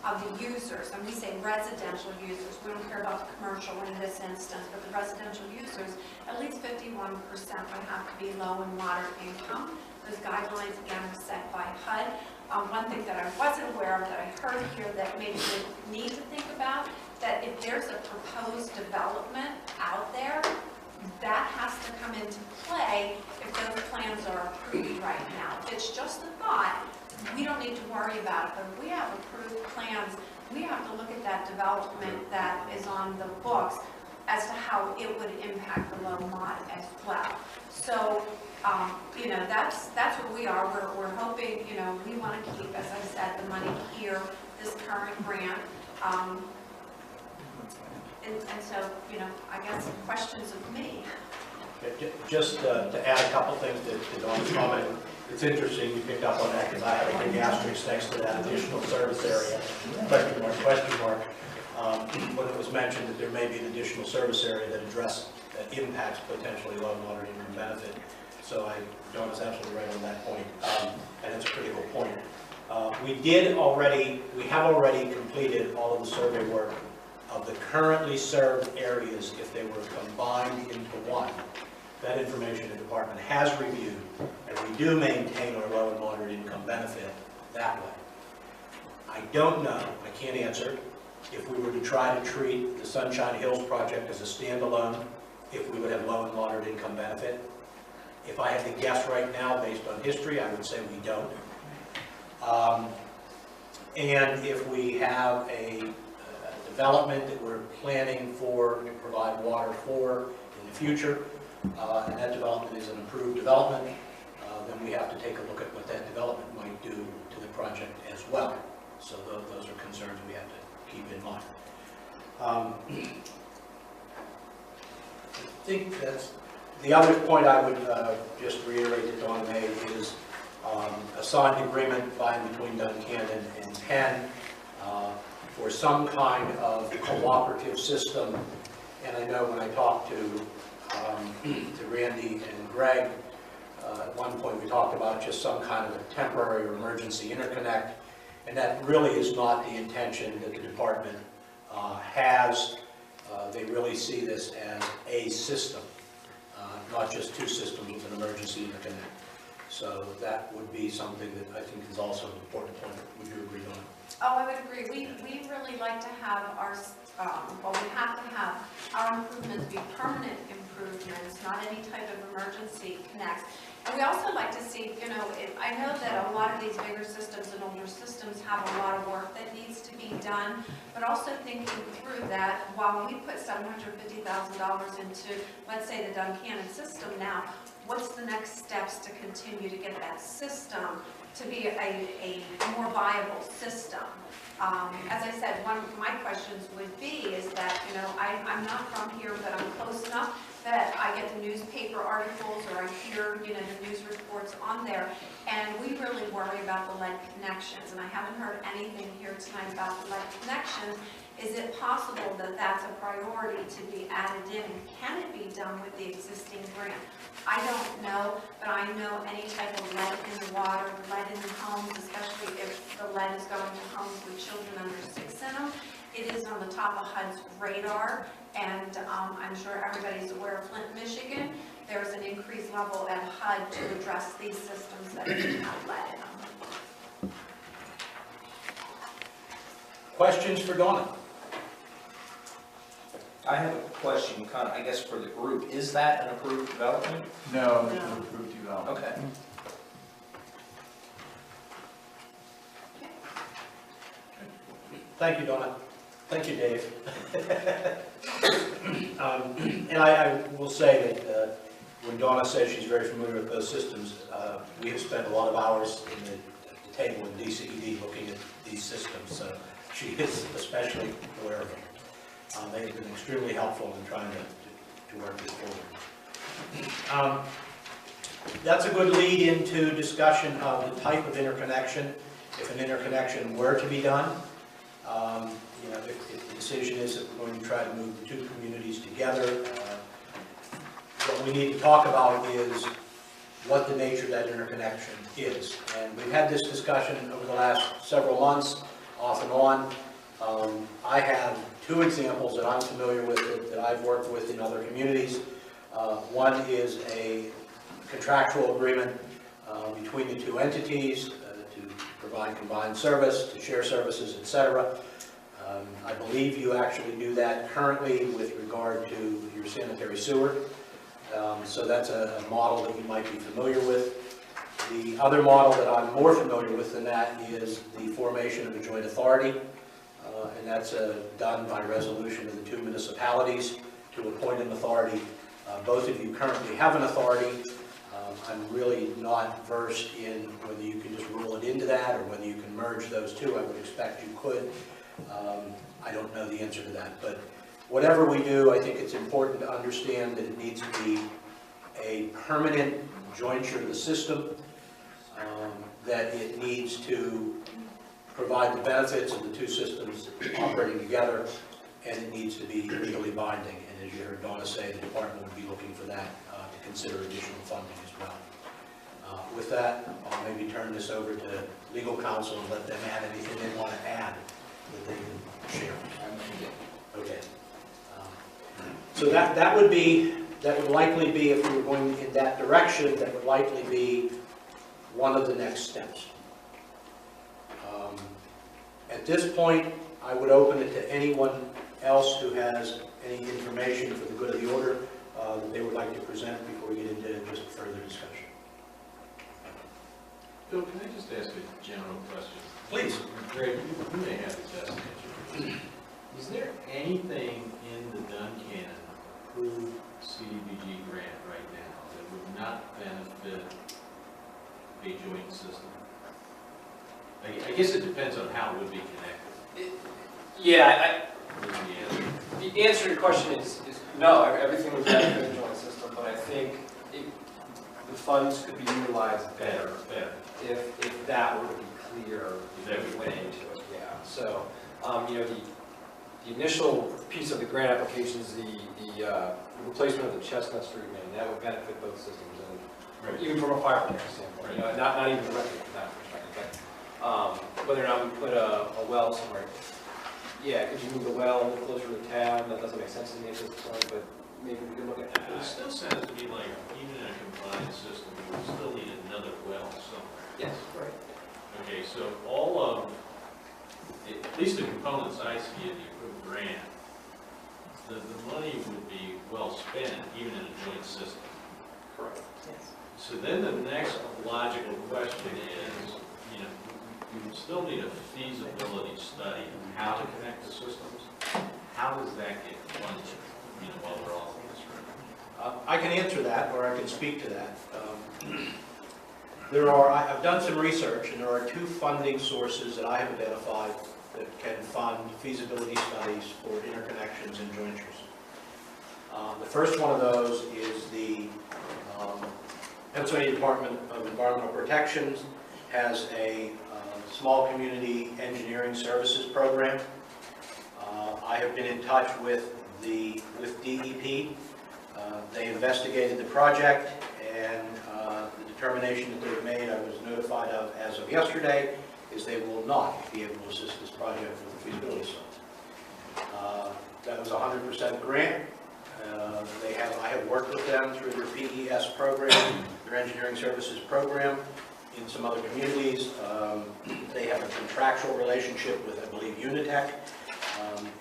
of the users, and we say residential users, we don't care about the commercial in this instance, but the residential users, at least 51% would have to be low and moderate income. Those guidelines, again, are set by HUD. One thing that I wasn't aware of that I heard here that maybe we need to think about, that if there's a proposed development out there, that has to come into play if those plans are approved right now. If it's just a thought, we don't need to worry about it, but if we have approved plans, we have to look at that development that is on the books as to how it would impact the low mod as well. So, you know, that's what we are. We're hoping, you know, we want to keep, as I said, the money here, this current grant. And so, you know, I guess questions of me. Just to add a couple things to Dawn's comment. It's interesting you picked up on that, because I have a big asterisk next to that additional service area. Question mark. When it was mentioned that there may be an additional service area that impacts potentially low and moderate income benefit. So Dawn is absolutely right on that point, and it's a critical point. We have already completed all of the survey work of the currently served areas if they were combined into one. That information the department has reviewed, and we do maintain our low and moderate income benefit that way. I don't know, I can't answer, if we were to try to treat the Sunshine Hills project as a standalone, if we would have low and moderate income benefit. If I had to guess right now, based on history, I would say we don't. And if we have a development that we're planning to provide water for in the future, and that development is an approved development, then we have to take a look at what that development might do to the project as well. So those are concerns we have to keep in mind. I think that's the other point I would just reiterate that Dawn made is a signed agreement between Duncannon and Penn for some kind of cooperative system. And I know when I talked to Randy and Greg, at one point we talked about just some kind of a temporary or emergency interconnect. And that really is not the intention that the department has. They really see this as a system, not just two systems with an emergency interconnect. So that would be something that I think is also an important point. Would you agree on it? Oh, I would agree. We really like to have our, well, we have to have our improvements be permanent improvements, not any type of emergency connects. And we also like to see, you know, I know that a lot of these bigger systems and older systems have a lot of work that needs to be done, but also thinking through that while we put $750,000 into, let's say, the Duncannon system now, what's the next steps to continue to get that system to be a more viable system? As I said, one of my questions would be is that, you know, I'm not from here, but I'm close enough that I get the newspaper articles or I hear, you know, the news reports on there, and we really worry about the lead connections, and I haven't heard anything here tonight about the lead connections. Is it possible that that's a priority to be added in, and can it be done with the existing grant? I don't know, but I know any type of lead in the water, lead in the homes, especially if the lead is going to homes with children under 6 in them, it is on the top of HUD's radar, and I'm sure everybody's aware of Flint, Michigan. There's an increased level at HUD to address these systems that do have lead in them. Questions for Donna? I have a question, kind of, I guess, for the group. Is that an approved development? No, it's an approved development. Okay. Thank you, Donna. Thank you, Dave. And I will say that when Donna says she's very familiar with those systems, we have spent a lot of hours at the table in DCED looking at these systems, so she is especially aware of them. They have been extremely helpful in trying to work this forward. That's a good lead into discussion of the type of interconnection, if an interconnection were to be done. You know, if the decision is that we're going to try to move the two communities together, what we need to talk about is what the nature of that interconnection is. And we've had this discussion over the last several months, off and on. I have two examples that I'm familiar with that I've worked with in other communities. One is a contractual agreement between the two entities to provide combined service, to share services, etc. I believe you actually do that currently with regard to your sanitary sewer. So that's a model that you might be familiar with. The other model that I'm more familiar with than that is the formation of a joint authority. And that's done by resolution of the two municipalities to appoint an authority. Both of you currently have an authority. I'm really not versed in whether you can just rule it into that or whether you can merge those two. I would expect you could. I don't know the answer to that. But whatever we do, I think it's important to understand that it needs to be a permanent jointure of the system, that it needs to provide the benefits of the two systems operating together, and it needs to be legally binding. And as you heard Donna say, the department would be looking for that to consider additional funding as well. With that, I'll maybe turn this over to legal counsel and let them add anything they want to add that they can share. Okay. So that would likely be, if we were going in that direction, that would likely be one of the next steps. At this point, I would open it to anyone else who has any information for the good of the order that they would like to present before we get into just further discussion. Bill, can I just ask a general question? Please. Greg, you may have the best answer. Is there anything in the Duncannon approved CDBG grant right now that would not benefit a joint system? I guess it depends on how it would be connected. Yeah, the answer to your question is no, everything would benefit the joint system, but I think the funds could be utilized better if that were to be clear that we went into it, yeah. So, you know, the initial piece of the grant application is the replacement of the Chestnut Street main. That would benefit both systems, and even from a fire protection standpoint, you know, not even directly from that perspective. But whether or not we put a well somewhere. Yeah, could you move the well a little closer to the town? That doesn't make sense to me at this point, but maybe we can look at that. It still sounds to me like even in a combined system, we would still need another well somewhere. Yes, right. Okay, so all of, at least the components I see in the approved grant, the money would be well spent even in a joint system. Correct. So then the next logical question is, you know, you would still need a feasibility study on how to connect the systems. How does that get funded, you know, while we're all in this room? I can answer that, or I can speak to that. I've done some research, and there are two funding sources that I have identified that can fund feasibility studies for interconnections and jointures. The first one of those is the Pennsylvania Department of Environmental Protection has a small community engineering services program. I have been in touch with DEP. They investigated the project, and the determination that they've made, I was notified of as of yesterday, is they will not be able to assist this project with the feasibility study. That was a 100% grant. I have worked with them through their PES program, their engineering services program, in some other communities. They have a contractual relationship with, I believe, Unitech.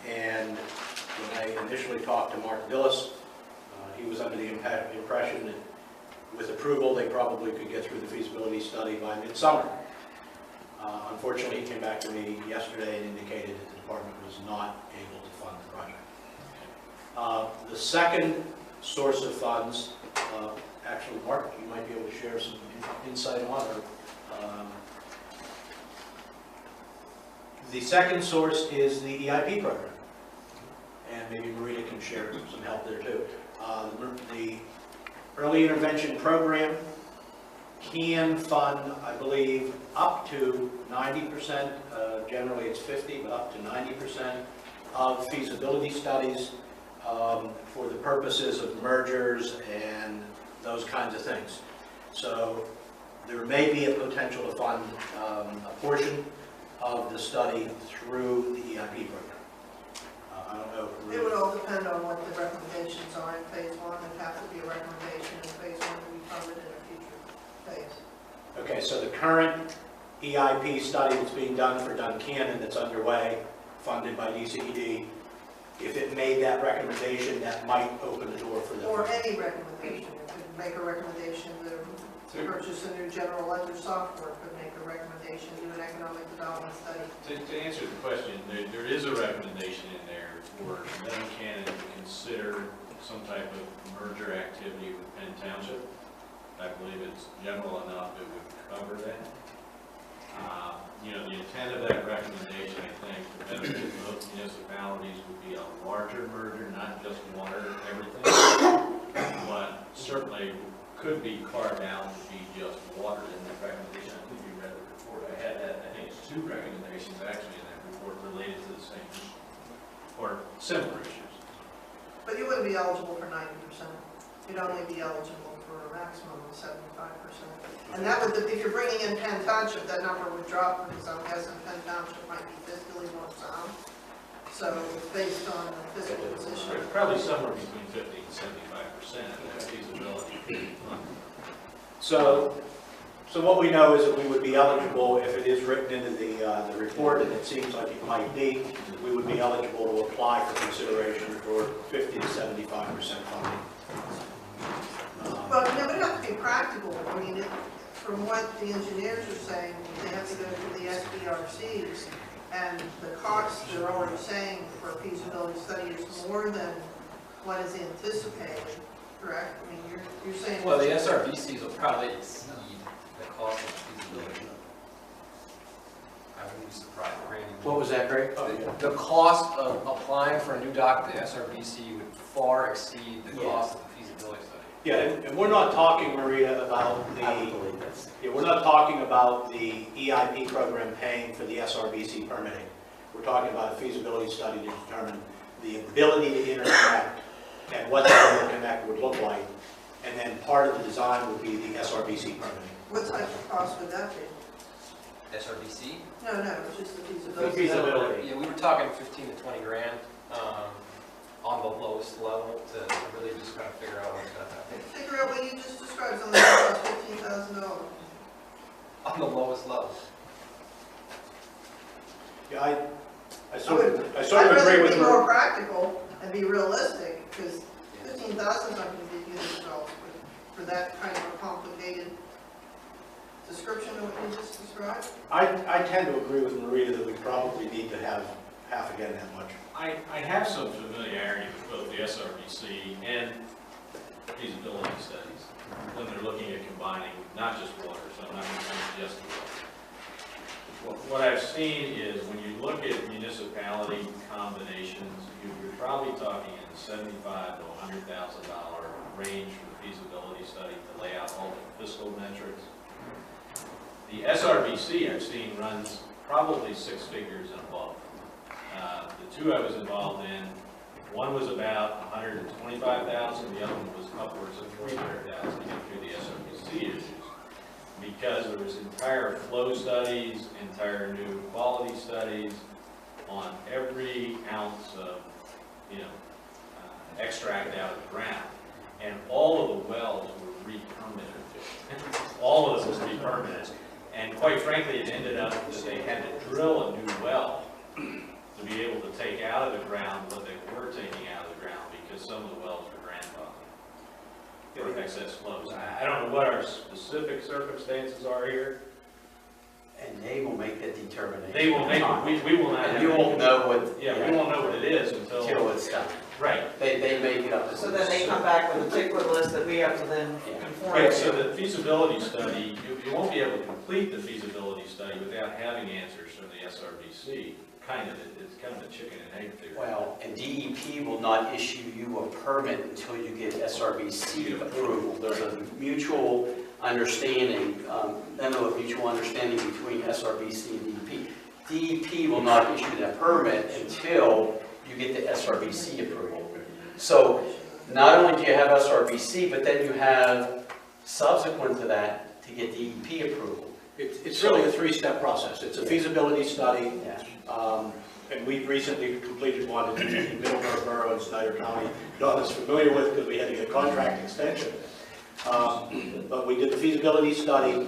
And when I initially talked to Mark Dillis, he was under the impression that with approval, they probably could get through the feasibility study by midsummer. Unfortunately, he came back to me yesterday and indicated that the department was not able to fund the project. The second source of funds, actually, Mark, you might be able to share some insight on it. The second source is the EIP program, and maybe Marita can share some help there too. The early intervention program can fund, I believe, up to 90%, generally it's 50, but up to 90% of feasibility studies for the purposes of mergers and those kinds of things. So there may be a potential to fund a portion of the study through the EIP program. I don't know. It would all depend on what the recommendations are in phase one. It'd have to be a recommendation in phase one to be funded in a future phase. Okay, so the current EIP study that's being done for Duncannon that's underway, funded by DCED, if it made that recommendation, that might open the door for them. Or any recommendation. It could make a recommendation to purchase a new general ledger software, could make a recommendation to do an economic development study. To answer the question, there is a recommendation in there for Duncannon to consider some type of merger activity with Penn Township. I believe it's general enough it would cover that. You know, the intent of that recommendation, I think, to benefit both municipalities would be a larger merger, not just water, everything, but certainly could be carved out to be just water in that recommendation. I think you read the report. I had that, I think it's 2 recommendations actually in that report related to the same issue, or similar issues. But you wouldn't be eligible for 90%. You'd only be eligible for a maximum of 75%. And that would, if you're bringing in Penn Township, that number would drop because I'm guessing Penn Township might be fiscally more sound. So based on the fiscal position. Probably somewhere between 50 and 75% of feasibility. So what we know is that we would be eligible, if it is written into the report, and it seems like it might be, we would be eligible to apply for consideration for 50 to 75% funding. Well, it would have to be practical. I mean, from what the engineers are saying, they have to go through the SBRCs, and the costs they're already saying for a feasibility study is more than what is anticipated, correct? I mean, you're saying... Well, the SRBCs will probably exceed the cost of feasibility. I wouldn't be surprised. What was that, Greg? The cost of applying for a new dock at the SRBC would far exceed the cost of the feasibility study. Yeah, and we're not talking, Maria, about we're not talking about the EIP program paying for the SRBC permitting. We're talking about a feasibility study to determine the ability to interconnect and what that interconnect would look like. And then part of the design would be the SRBC permitting. What type of cost would that be? SRBC? No, it's just the The feasibility. feasibility. Yeah, we were talking 15 to 20 grand on the lowest level to really just kind of figure out what's going to happen. Figure out what you just described, something that costs $15,000. On the lowest level. Yeah, I I'd sort of rather agree with be her. more practical and be realistic, because 15,000 is not going to be huge results for that kind of a complicated description of what you just described. I tend to agree with Maria that we probably need to have half again that much. I have some familiarity with both the SRBC and feasibility studies when they're looking at combining not just water, so I'm not going to say just water. What I've seen is when you look at municipality combinations, you're probably talking in the $75,000 to $100,000 range for the feasibility study to lay out all the fiscal metrics. The SRBC I've seen runs probably 6 figures and above. The two I was involved in, one was about $125,000, the other one was upwards of $300,000 to get through the SRBC issues. Because there was entire flow studies, entire new quality studies on every ounce of, extract out of the ground. And all of the wells were re-permitted. All of them were re-permitted. And quite frankly, it ended up that they had to drill a new well to be able to take out of the ground what they were taking out of the ground because some of the wells were grandfathered for excess flows. I don't know what our specific circumstances are here. And they will make that determination. They will make it. We will not. And you won't know what. Yeah, we won't know what it is Until it's done. Right. They make it up. So then they come back with a tickler list that we have to then conform Right, to. so the feasibility study, you won't be able to complete the feasibility study without having answers from the SRBC. It's kind of a chicken and egg theory. Well, and DEP will not issue you a permit until you get SRBC approval. There's a mutual understanding, memo of mutual understanding between SRBC and DEP. DEP will not issue that permit until you get the SRBC approval. So not only do you have SRBC, but then you have, subsequent to that, to get DEP approval. It's really a 3-step process. It's a feasibility study, Yeah. and we've recently completed one in Middleburg Borough in Snyder County. Don is familiar with because we had to get a contract extension. But we did the feasibility study.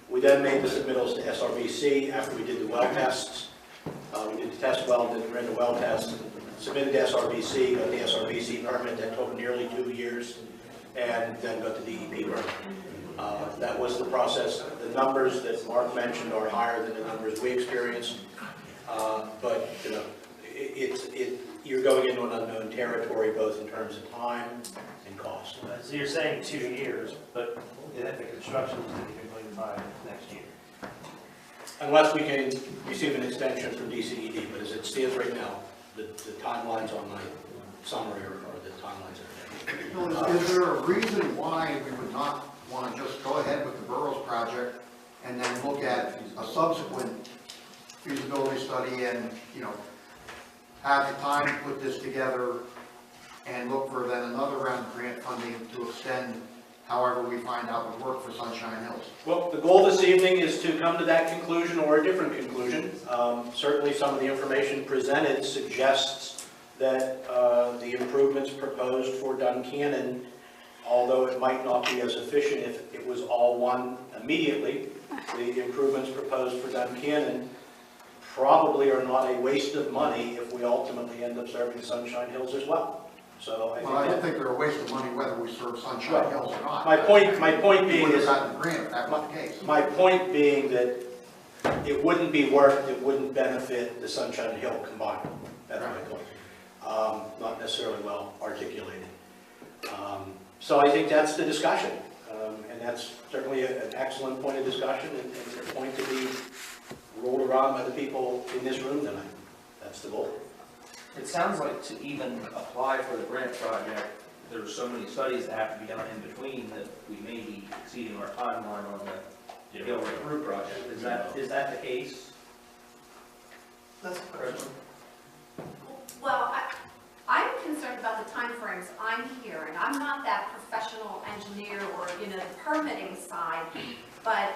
We then made the submittals to SRBC after we did the well tests. We did the test well, ran the well test, submitted to SRBC, got the SRBC permit. That took nearly 2 years, and then got the DEP permit. That was the process. The numbers that Mark mentioned are higher than the numbers we experienced, but you're going into an unknown territory, both in terms of time and cost. So you're saying 2 years, but the construction is to be completed by next year? Unless we can receive an extension from DCED, but as it stands right now, the timelines on my summary are the timelines that are there. Is there a reason why we would not want to just go ahead with the boroughs project and then look at a subsequent feasibility study and, have the time to put this together and look for then another round of grant funding to extend however we find out would work for Sunshine Hills? Well, the goal this evening is to come to that conclusion or a different conclusion. Certainly some of the information presented suggests that the improvements proposed for Duncannon, although it might not be as efficient if it was all one immediately, the improvements proposed for Duncannon probably are not a waste of money if we ultimately end up serving Sunshine Hills as well. So I don't think they're a waste of money whether we serve Sunshine Hills or not. My point being is, is, gotten the grant if that was the case. my point being that it wouldn't be work that wouldn't benefit the Sunshine Hill combined. That's my point. Not necessarily well articulated. So I think that's the discussion, and that's certainly an excellent point of discussion and a point to be rolled around by the people in this room tonight. That's the goal. It sounds like to even apply for the grant project, there's so many studies that have to be done in between that we may be exceeding our timeline on the Gilroy Group project. Is that the case? That's the question. Well, I'm concerned about the timeframes I'm hearing. I'm not that professional engineer or, the permitting side, but,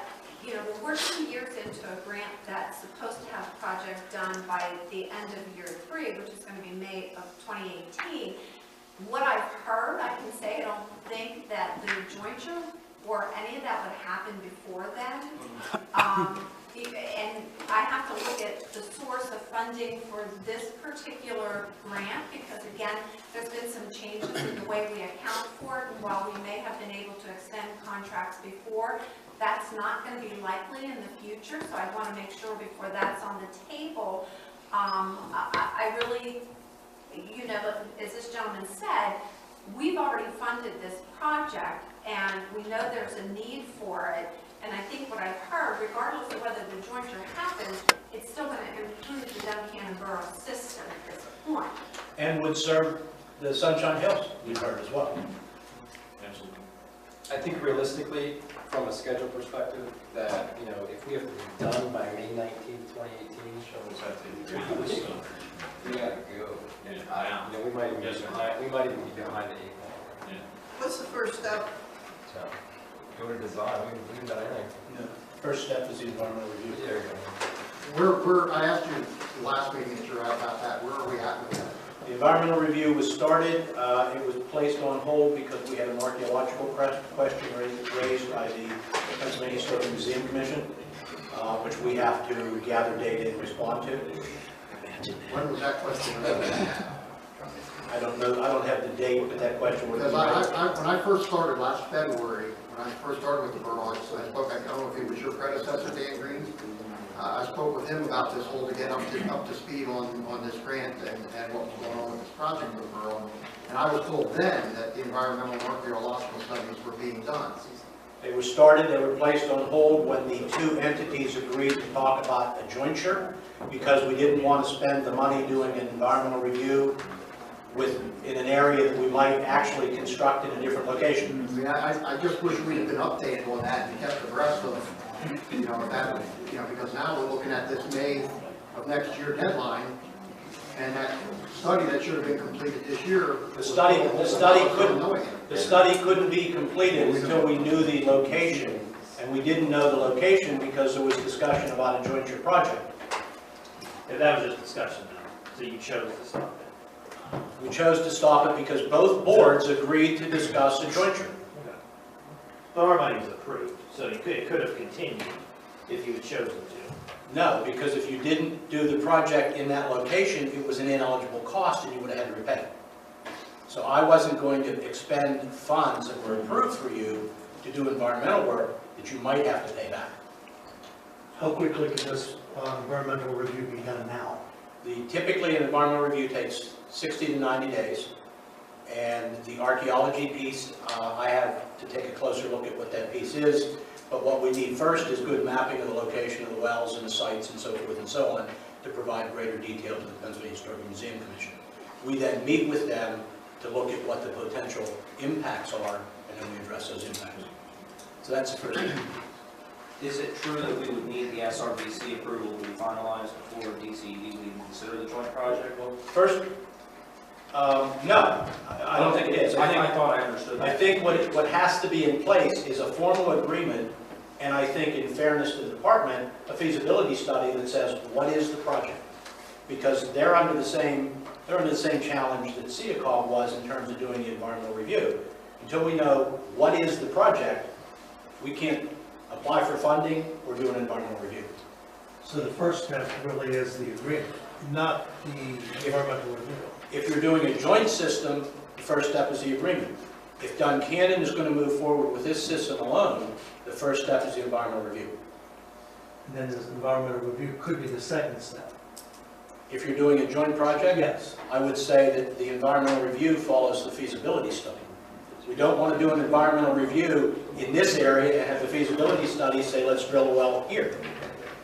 you know, we're 2 years into a grant that's supposed to have a project done by the end of year 3, which is going to be May of 2018. What I've heard, I can say, I don't think that the jointure or any of that would happen before then. And I have to look at the source of funding for this particular grant, because again, there's been some changes in the way we account for it, and while we may have been able to extend contracts before, that's not going to be likely in the future, so I want to make sure before that's on the table. I really, you know, as this gentleman said, we've already funded this project, and we know there's a need for it. And I think what I've heard, regardless of whether the jointure happens, it's still going to improve the Duncannon Borough system at this point. And would serve the Sunshine Hills, we've heard as well. Absolutely. I think realistically, from a schedule perspective, that, you know, if we have to be done by May 19th, 2018, Shovels have to be ready. We gotta go. Yeah. you know, we might even be behind, the 8 ball. Yeah. What's the first step? So, go to design, we can do anything. First step is the environmental review. There you go. I asked you the last meeting that you were at about that, where are we at with that? The environmental review was started. It was placed on hold because we had an archaeological question raised by the Pennsylvania Historical Museum Commission, which we have to gather data and respond to. When was that question? I don't know, I don't have the date, but that question was. Because when I first started last February, when I first started with the borough, I spoke, I don't know if it was your predecessor, Dan Green. I spoke with him about this whole, to get up to speed on this grant and what was going on with this project with the borough. And I was told then that the environmental and archaeological studies were being done. They were started, they were placed on hold when the two entities agreed to talk about a jointure, because we didn't want to spend the money doing an environmental review in an area that we might actually construct in a different location. I mean, I just wish we'd have been updated on that and kept abreast of, you know, that, you know, because now we're looking at this May of next year deadline, and that study that should have been completed this year. The study couldn't be completed until we knew the location, and we didn't know the location because there was discussion about a jointure project. Yeah, that was just discussion now, so you chose to stop it. We chose to stop it because both boards agreed to discuss a jointure. Okay. But our money was approved, so it could have continued if you had chosen to. No, because if you didn't do the project in that location, it was an ineligible cost and you would have had to repay it. So I wasn't going to expend funds that were approved for you to do environmental work that you might have to pay back. How quickly can this environmental review be done now? Typically, an environmental review takes 60 to 90 days, and the archaeology piece, I have to take a closer look at what that piece is, but what we need first is good mapping of the location of the wells and the sites and so forth and so on to provide greater detail to the Pennsylvania Historical Museum Commission. We then meet with them to look at what the potential impacts are, and then we address those impacts. So that's the first thing. Is it true that we would need the SRBC approval to be finalized before DCED would even consider the joint project? Well, first, no, I don't think it is. I thought I understood that. I think what has to be in place is a formal agreement, and I think in fairness to the department, a feasibility study that says, what is the project? Because they're under the same challenge that Seda-Cog was in terms of doing the environmental review. Until we know what is the project, we can't apply for funding or do an environmental review. So the first step really is the agreement, not the environmental review. If you're doing a joint system, the first step is the agreement. If Duncannon is going to move forward with this system alone, the first step is the environmental review. And then this environmental review could be the second step. If you're doing a joint project, Yes. I would say that the environmental review follows the feasibility study. We don't want to do an environmental review in this area and have the feasibility study say, let's drill a well here.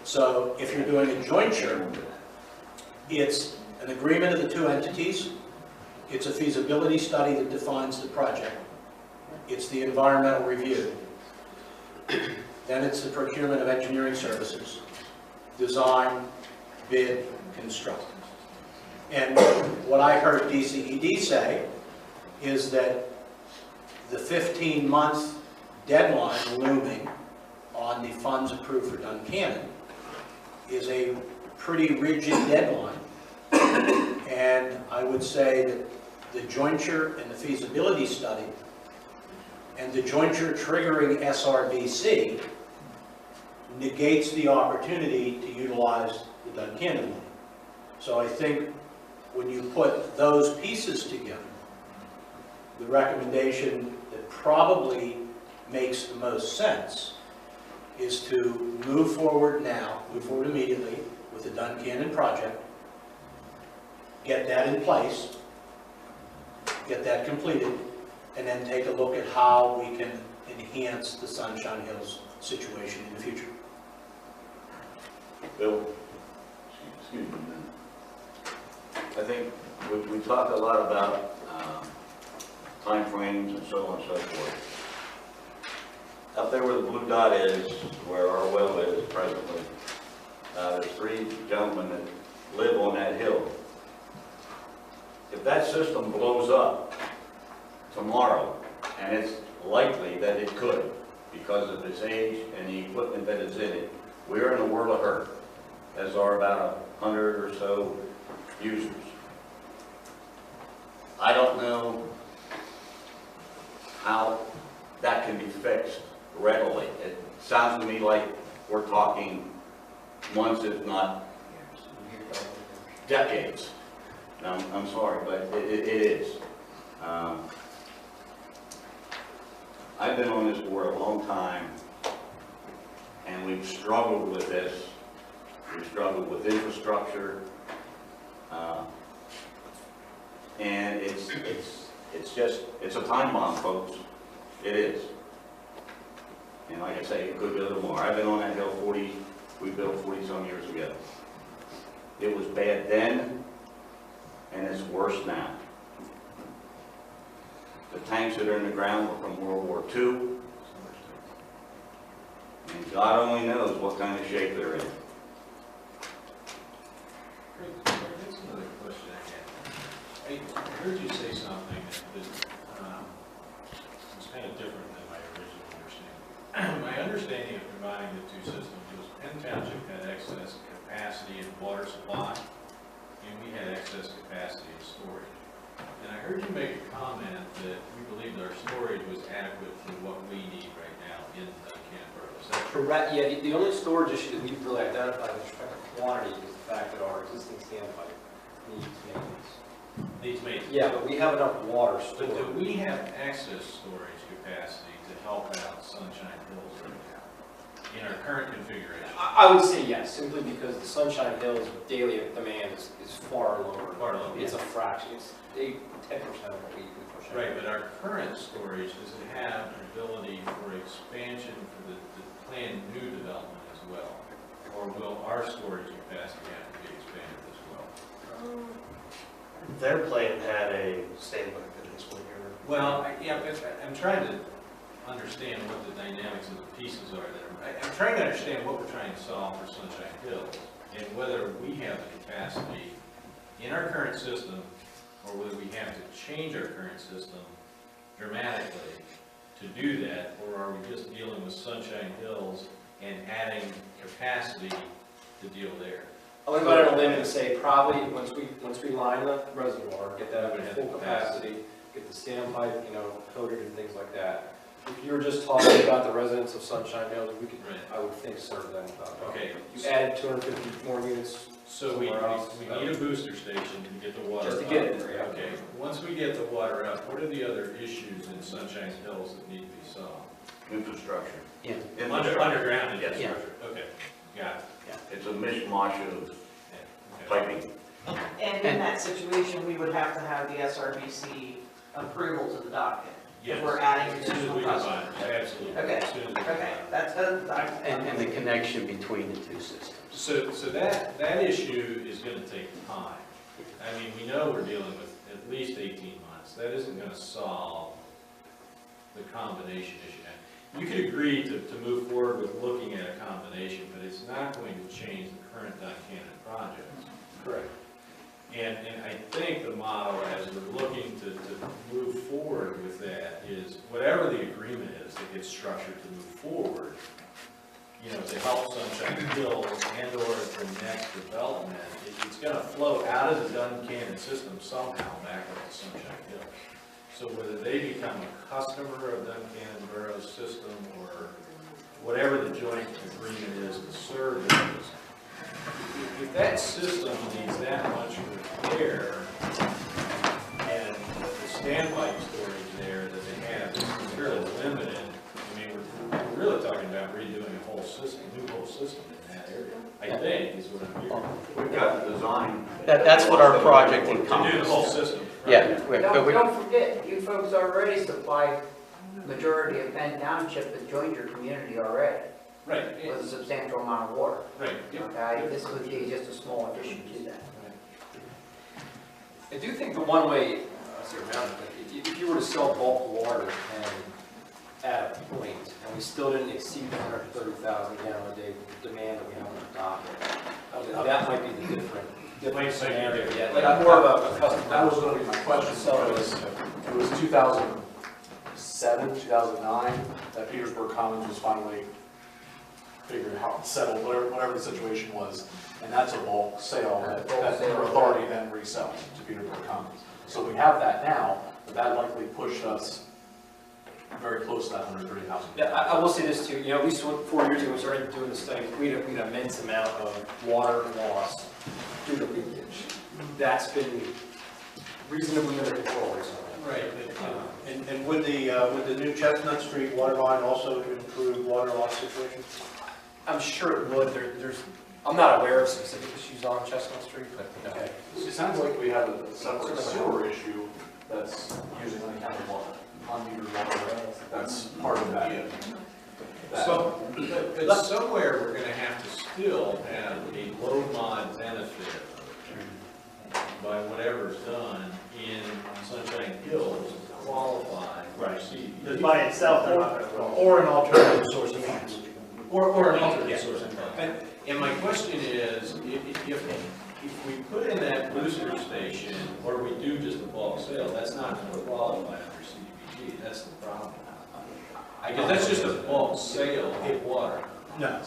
So if you're doing a jointure, it's an agreement of the two entities. It's a feasibility study that defines the project. It's the environmental review. Then it's the procurement of engineering services. Design, bid, construct. And what I heard DCED say is that the 15-month deadline looming on on the funds approved for Duncannon is a pretty rigid deadline. And I would say that the jointure and the feasibility study and the jointure triggering SRBC negates the opportunity to utilize the Duncannon money. So I think when you put those pieces together, the recommendation that probably makes the most sense is to move forward now, move forward immediately with the Duncannon project, get that in place, get that completed, and then take a look at how we can enhance the Sunshine Hills situation in the future. Bill? Excuse me. I think we talked a lot about timeframes and so on and so forth. Up there where the blue dot is, where our well is presently, there's 3 gentlemen that live on that hill. If that system blows up tomorrow, and it's likely that it could because of its age and the equipment that is in it, we're in a world of hurt, as are about 100 or so users. I don't know how that can be fixed readily. It sounds to me like we're talking months, if not decades. I'm sorry, but it is. I've been on this board a long time, and we've struggled with this. We've struggled with infrastructure, and it's a time bomb, folks. It is. And like I say, it could go tomorrow. I've been on that hill we built 40 some years ago. It was bad then, and it's worse now. The tanks that are in the ground were from World War II, and God only knows what kind of shape they're in. That's another question I had. I heard you say something that was kind of different than my original understanding. My understanding of combining the 2 systems was Penn Township had excess capacity in water supply, and we had excess capacity in storage. And I heard you make a comment that you believed our storage was adequate for what we need right now in Duncannon Borough. Is that true? Correct, yeah, the only storage issue that we've really identified with respect to quantity is the fact that our existing standpipe needs maintenance. Needs maintenance? Yeah, but we have enough water But stored. do we have excess storage capacity to help out Sunshine Hills right now in our current configuration? I would say yes, simply because the Sunshine Hills daily demand is far lower. Far lower. It's a fraction, it's 10% of what we push out. Right, but our current storage, does it have an ability for expansion for the planned new development as well? Or will our storage capacity have to be expanded as well? Their plan had a standby at this point here. Well, I'm trying to understand what the dynamics of the pieces are there. I'm trying to understand what we're trying to solve for Sunshine Hills and whether we have the capacity in our current system or whether we have to change our current system dramatically to do that, or are we just dealing with Sunshine Hills and adding capacity to deal there? I'm going to go out on a limb and say probably once we line the reservoir, get that up to full capacity, get the standpipe, coated and things like that. If you were just talking about the residents of Sunshine Hills, we could, I would think, serve them. Okay. You added 250 more units. So we need a booster station to get the water up. Just to get it there, yeah. Okay, once we get the water up, what are the other issues in Sunshine Hills that need to be solved? Infrastructure. Yeah. Yes. Underground infrastructure. Okay, got it. It's a mishmash of piping. And in that situation, we would have to have the SRBC approval to the docket. Yes. If we're adding As soon as additional we customers. combine it, absolutely. Okay, As soon as we okay, combine it. And the connection between the 2 systems. So that issue is going to take time. I mean, we know we're dealing with at least 18 months. That isn't going to solve the combination issue. Now, you could agree to move forward with looking at a combination, but it's not going to change the current Duncannon project. Correct. And I think the model, as we're looking to move forward with that, is whatever the agreement is that gets structured to move forward, you know, to help Sunshine Hills and or the next development, it's gonna flow out of the Duncannon system somehow back up to Sunshine Hills. So whether they become a customer of Duncannon Borough's system or whatever the joint agreement is to serve those, if that system needs that much repair and the standby storage there that they have is fairly limited, I mean, we're really talking about redoing a whole system, new whole system in that area, I think, is what I'm hearing. We've got the design. That's what our project To do the encompasses. whole system. Yeah. Don't forget, you folks already supply majority of Penn Township that joined your community already. Right. With a substantial amount of water. Right. Okay, this would be just a small addition to that. I do think the one way, if you were to sell bulk water and at a point, and we still didn't exceed the 130,000 gallon a day demand that we have on the docket, that might be the different scenario. Yeah, like more of a customer. That was going to be my question. So it was 2007, 2009 that Petersburg Commons was finally figured out, settled, whatever the situation was. And that's a bulk sale that their authority then resells to Petersburg Commons. So we have that now, but that likely pushed us very close to that 130,000. Yeah, I will say this too, you know, at least 4 years ago, we started doing the study, we had an immense amount of water loss due to leakage. That's been reasonably under control recently. Right. And would the new Chestnut Street water line also improve water loss situations? I'm sure it would. I'm not aware of specific issues on Chestnut Street, but Okay. It sounds like we have a separate sewer issue that's using unaccounted water, unmetered water. That's part of that. So, but somewhere we're gonna have to still have a low mod benefit by whatever's done in Sunshine Hills to qualify for CDBG. Because by itself, they're not going to qualify. Or an alternative source of funds. Or an alternate source of income. And my question is, if we put in that booster station, or we do just a bulk sale, that's not going to qualify under CDBG, that's the problem. I guess that's just a bulk sale of water. No.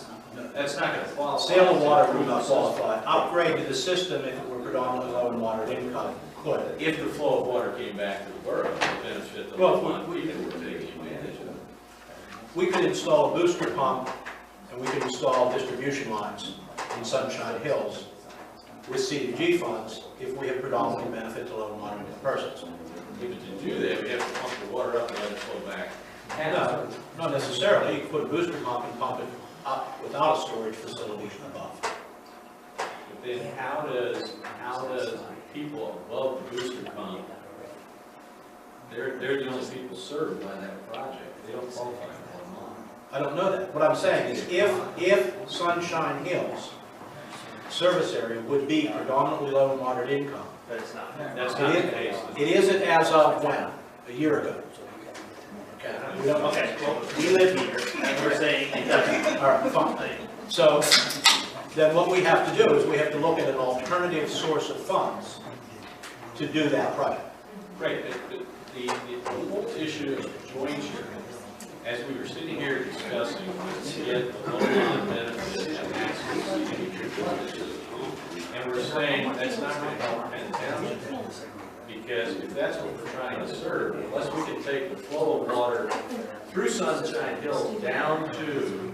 That's not going to qualify. Sale of water would not qualify. Upgrade to the system if it were predominantly low and moderate income could. If the flow of water came back to the borough, to benefit the Well, one people who are taking advantage of it. We could install a booster pump and we could install distribution lines in Sunshine Hills with CDBG funds if we have predominantly benefit to low and moderate income persons. But to do that, we have to pump the water up and let it flow back. No, not necessarily. You could put a booster pump and pump it up without a storage facility above. But then how does people above the booster pump, they're the only people served by that project. They don't qualify for one line. I don't know that. What I'm saying is if Sunshine Hills service area would be predominantly low and moderate income. But it's not. That's not the case. It isn't as of when? A year ago. Okay. Okay, well, we live here, and we're saying it doesn't. All right, fine. So then what we have to do is we have to look at an alternative source of funds to do that project. Right, but the whole issue of jointure, as we were sitting here discussing, to get the low line benefit and access to and we're saying that's not going to help Penn Township. Because if that's what we're trying to serve, unless we can take the flow of water through Sunshine Hills down to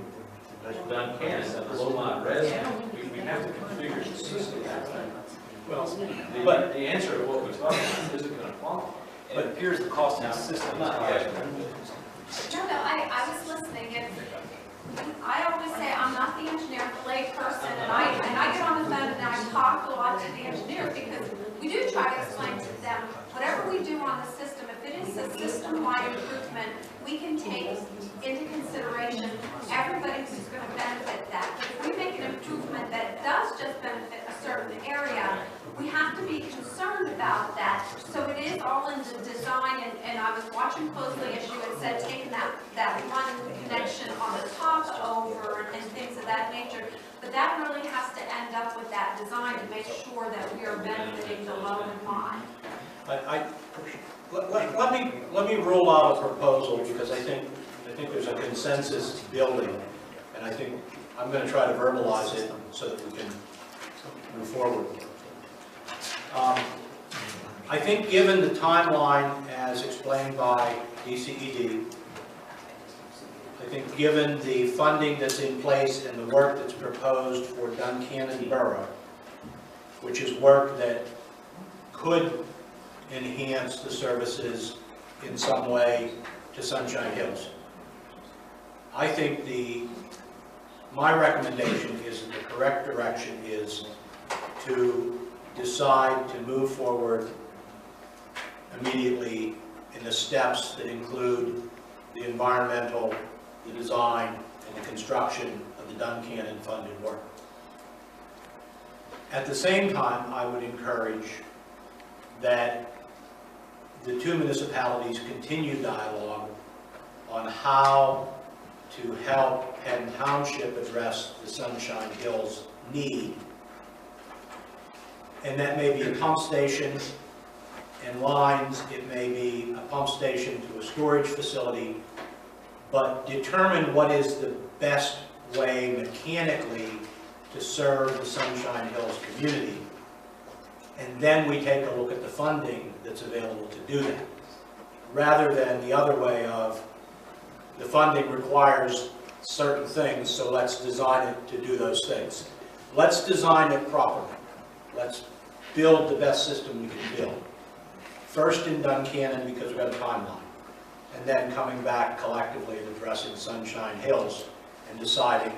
Duncannon, at the Lowmont resident, we have to configure the system that way. Well, the answer to what we're talking about isn't going to qualify. It appears the cost of the system is higher. No, I was listening, and I always say I'm not the engineer, I'm the lay person, and I get on the phone and I talk a lot to the engineer, because we do try to explain to them, whatever we do on the system, if it is a system-wide improvement, we can take into consideration everybody who's going to benefit that. But if we make an improvement that does just benefit a certain area, we have to be concerned about that. So it is all in the design, and I was watching closely as you had said, taking that one connection on the top over and things of that nature. But that really has to end up with that design to make sure that we are benefiting the low and high. Let me roll out a proposal, because I think there's a consensus building, and and I think I'm going to try to verbalize it so that we can move forward. I think given the timeline as explained by DCED, I think given the funding that's in place and the work that's proposed for Duncannon Borough, which is work that could enhance the services in some way to Sunshine Hills, I think my recommendation is that the correct direction is to decide to move forward immediately in the steps that include the environmental, the design, and the construction of the Duncannon funded work. At the same time, I would encourage that the two municipalities continue dialogue on how to help Penn Township address the Sunshine Hills need. And that may be a pump station and lines, it may be a pump station to a storage facility, but determine what is the best way mechanically to serve the Sunshine Hills community. And then we take a look at the funding that's available to do that, rather than the other way of the funding requires certain things, so let's design it to do those things. Let's design it properly. Let's build the best system we can build. First in Duncannon because we've got a timeline, and then coming back collectively and addressing Sunshine Hills and deciding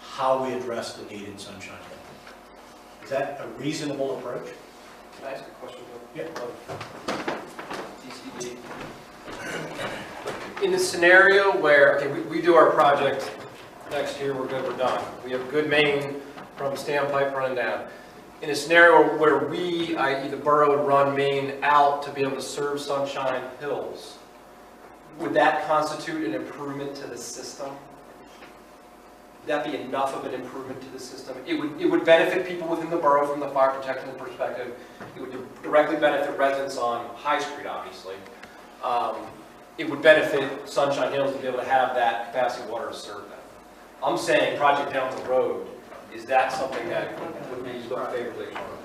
how we address the need in Sunshine Hills. Is that a reasonable approach? Can I ask a question? Yeah. DCD. In the scenario where, okay, we do our project next year, we're good, we're done. We have good main from standpipe running down. In a scenario where we, i.e. the borough, would run main out to be able to serve Sunshine Hills, would that constitute an improvement to the system? Would that be enough of an improvement to the system? It would benefit people within the borough from the fire protection perspective. It would directly benefit residents on High Street, obviously. It would benefit Sunshine Hills to be able to have that capacity water to serve them. I'm saying project down the road, is that something that would be looked favorably upon?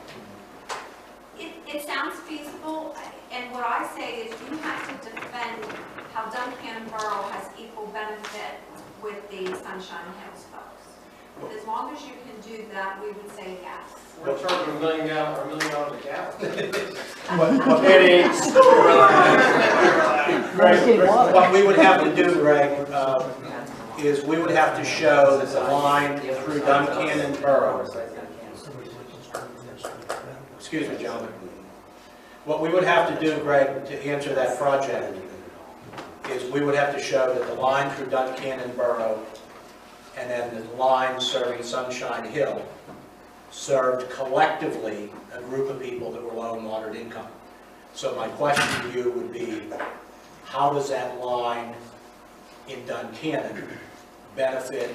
It sounds feasible, and what I say is you have to defend how Duncannon Borough has equal benefit with the Sunshine Hills folks. And as long as you can do that, we would say yes. We're charging $1 million a gallon. What we would have to do, Greg, is we would have to show that the line through Duncannon Borough. Excuse me, gentlemen. What we would have to do, Greg, to answer that project is we would have to show that the line through Duncannon Borough and then the line serving Sunshine Hill served collectively a group of people that were low and moderate income. So my question to you would be, how does that line in Duncannon benefit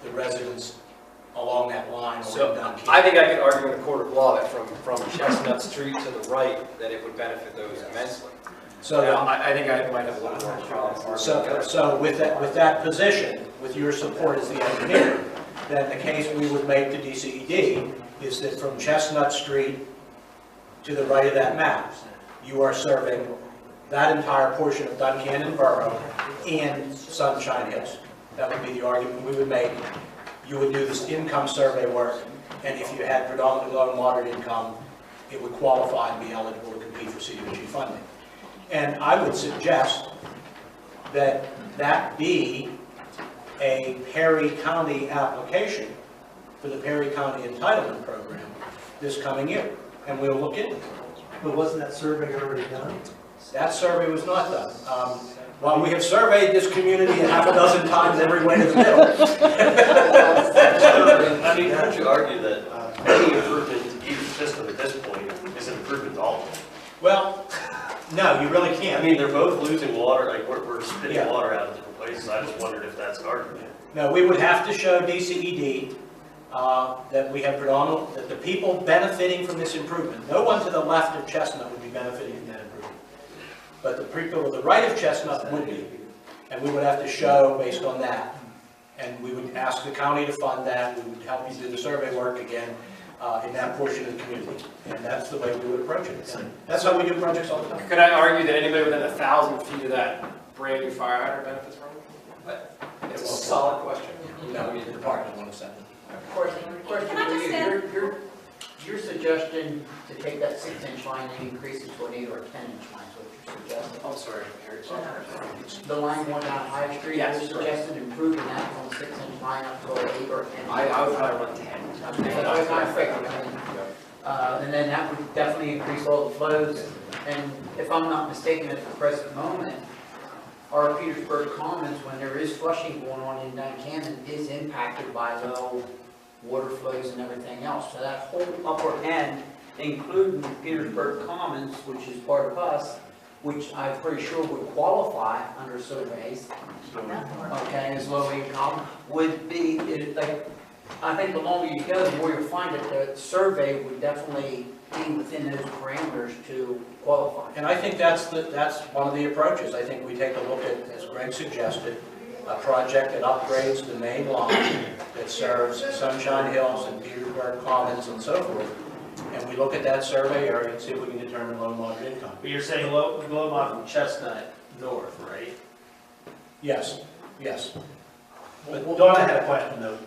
the residents along that line or in Duncannon? I think I could argue in a court of law that from Chestnut Street to the right, that it would benefit those immensely. So now, I think I might have a little more problem. So with that position, with your support as the engineer, then the case we would make to DCED is that from Chestnut Street to the right of that map, you are serving that entire portion of Duncannon Borough and Sunshine Hills. That would be the argument we would make. You would do this income survey work, and if you had predominantly low and moderate income, it would qualify and be eligible to compete for CDBG funding. And I would suggest that that be a Perry County application for the Perry County Entitlement Program this coming year, and we'll look into it. But wasn't that survey already done? That survey was not done. While we have surveyed this community half a dozen times every way to the middle. I mean, wouldn't you argue that any improvement to either system at this point is an improvement to all of them? Well, no, you really can't. I mean, they're both losing water, like we're spitting water out of different places. I just wondered if that's an argument. No, we would have to show DCED that we have predominant, that the people benefiting from this improvement, no one to the left of Chestnut would be benefiting from that improvement. But the people to the right of Chestnut would be. And we would have to show based on that. and we would ask the county to fund that, we would help you do the survey work again in that portion of the community. And that's the way we would approach it. And that's how we do projects all the time. Could I argue that anybody within 1,000 feet of that brand new fire hydrant benefits from it? It's a solid question. No, the department won't accept it. Question Can I for just you. add- Your suggestion to take that 6-inch line and increase it to an 8 or a 10-inch line, is what you're suggesting? I'm sorry, Eric. The line going down High Street, Yes, you suggested improving that from a 6-inch line up to an 8 or 10. I would probably want 10. That's what I kind of figured. And then that would definitely increase all the flows. And if I'm not mistaken, at the present moment, our Petersburg Commons, when there is flushing going on in Duncannon, is impacted by low water flows and everything else. So that whole upper end, including Petersburg Commons, which is part of us, which I'm pretty sure would qualify under surveys, okay, as low income, would be, I think the longer you go, the more you'll find that the survey would definitely be within those parameters to qualify. And I think that's one of the approaches. I think we take a look at, as Greg suggested, a project that upgrades the main line that serves Sunshine Hills and Petersburg Commons and so forth. And we look at that survey area and see if we can determine low and moderate income. But you're saying low mod from Chestnut north, right? Yes, yes. But Donna had a question though.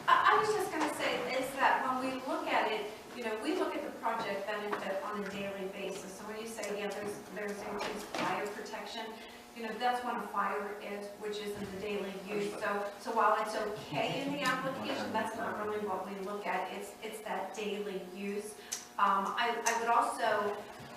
I was just going to say is that when we look at it, you know, we look at the project benefit on a daily basis. So when you say, yeah, there's increased fire protection, you know, that's when a fire is, which isn't the daily use. So while it's okay in the application, that's not really what we look at. It's that daily use. I would also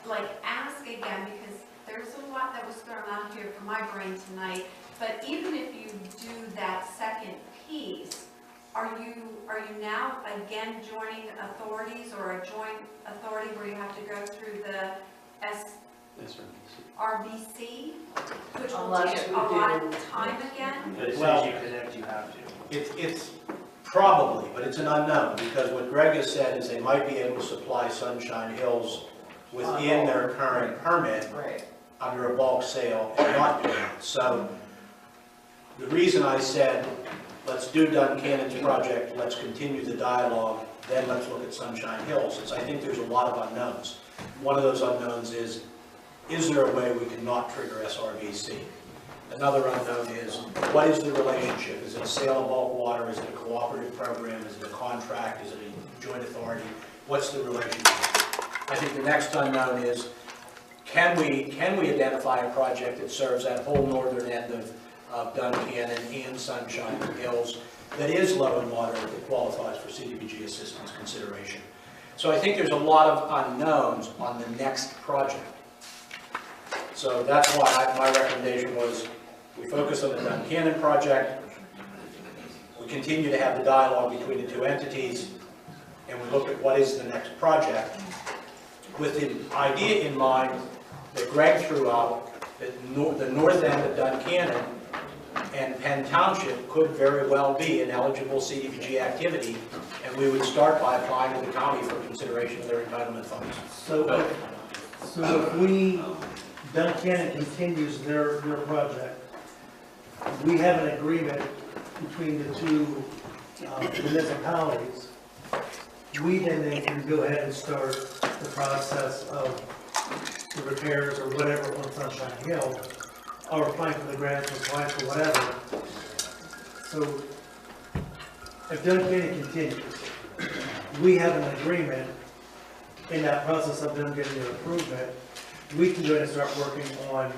like ask again, because there's a lot that was thrown out here for my brain tonight, but even if you do that second piece, are you now again joining authorities or a joint authority where you have to go through the RBC, which will take a lot of time again? But as soon Well, as you connect, you have to. It's probably, but it's an unknown, because what Greg has said is they might be able to supply Sunshine Hills within their current permit under a bulk sale and not do that. So the reason I said, let's do Duncannon's project, let's continue the dialogue, then let's look at Sunshine Hills, is I think there's a lot of unknowns. One of those unknowns is there a way we can not trigger SRVC? Another unknown is, what is the relationship? Is it a sale of bulk water? Is it a cooperative program? Is it a contract? Is it a joint authority? What's the relationship? I think the next unknown is, can we identify a project that serves that whole northern end of Duncannon and Sunshine Hills that is low and moderate that qualifies for CDBG assistance consideration? So I think there's a lot of unknowns on the next project. So that's why my recommendation was we focus on the Duncannon project, we continue to have the dialogue between the two entities, and we look at what is the next project with the idea in mind that Greg threw out, that the north end of Duncannon and Penn Township could very well be an eligible CDBG activity, and we would start by applying to the county for consideration of their entitlement funds. So if we, Duncannon continues their project, we have an agreement between the two municipalities, we then can go ahead and start the process of the repairs or whatever on Sunshine Hill, or applying for the grants, or applying for whatever. So if Duncannon continues, we have an agreement in that process of them getting their improvement, we can go ahead and start working on,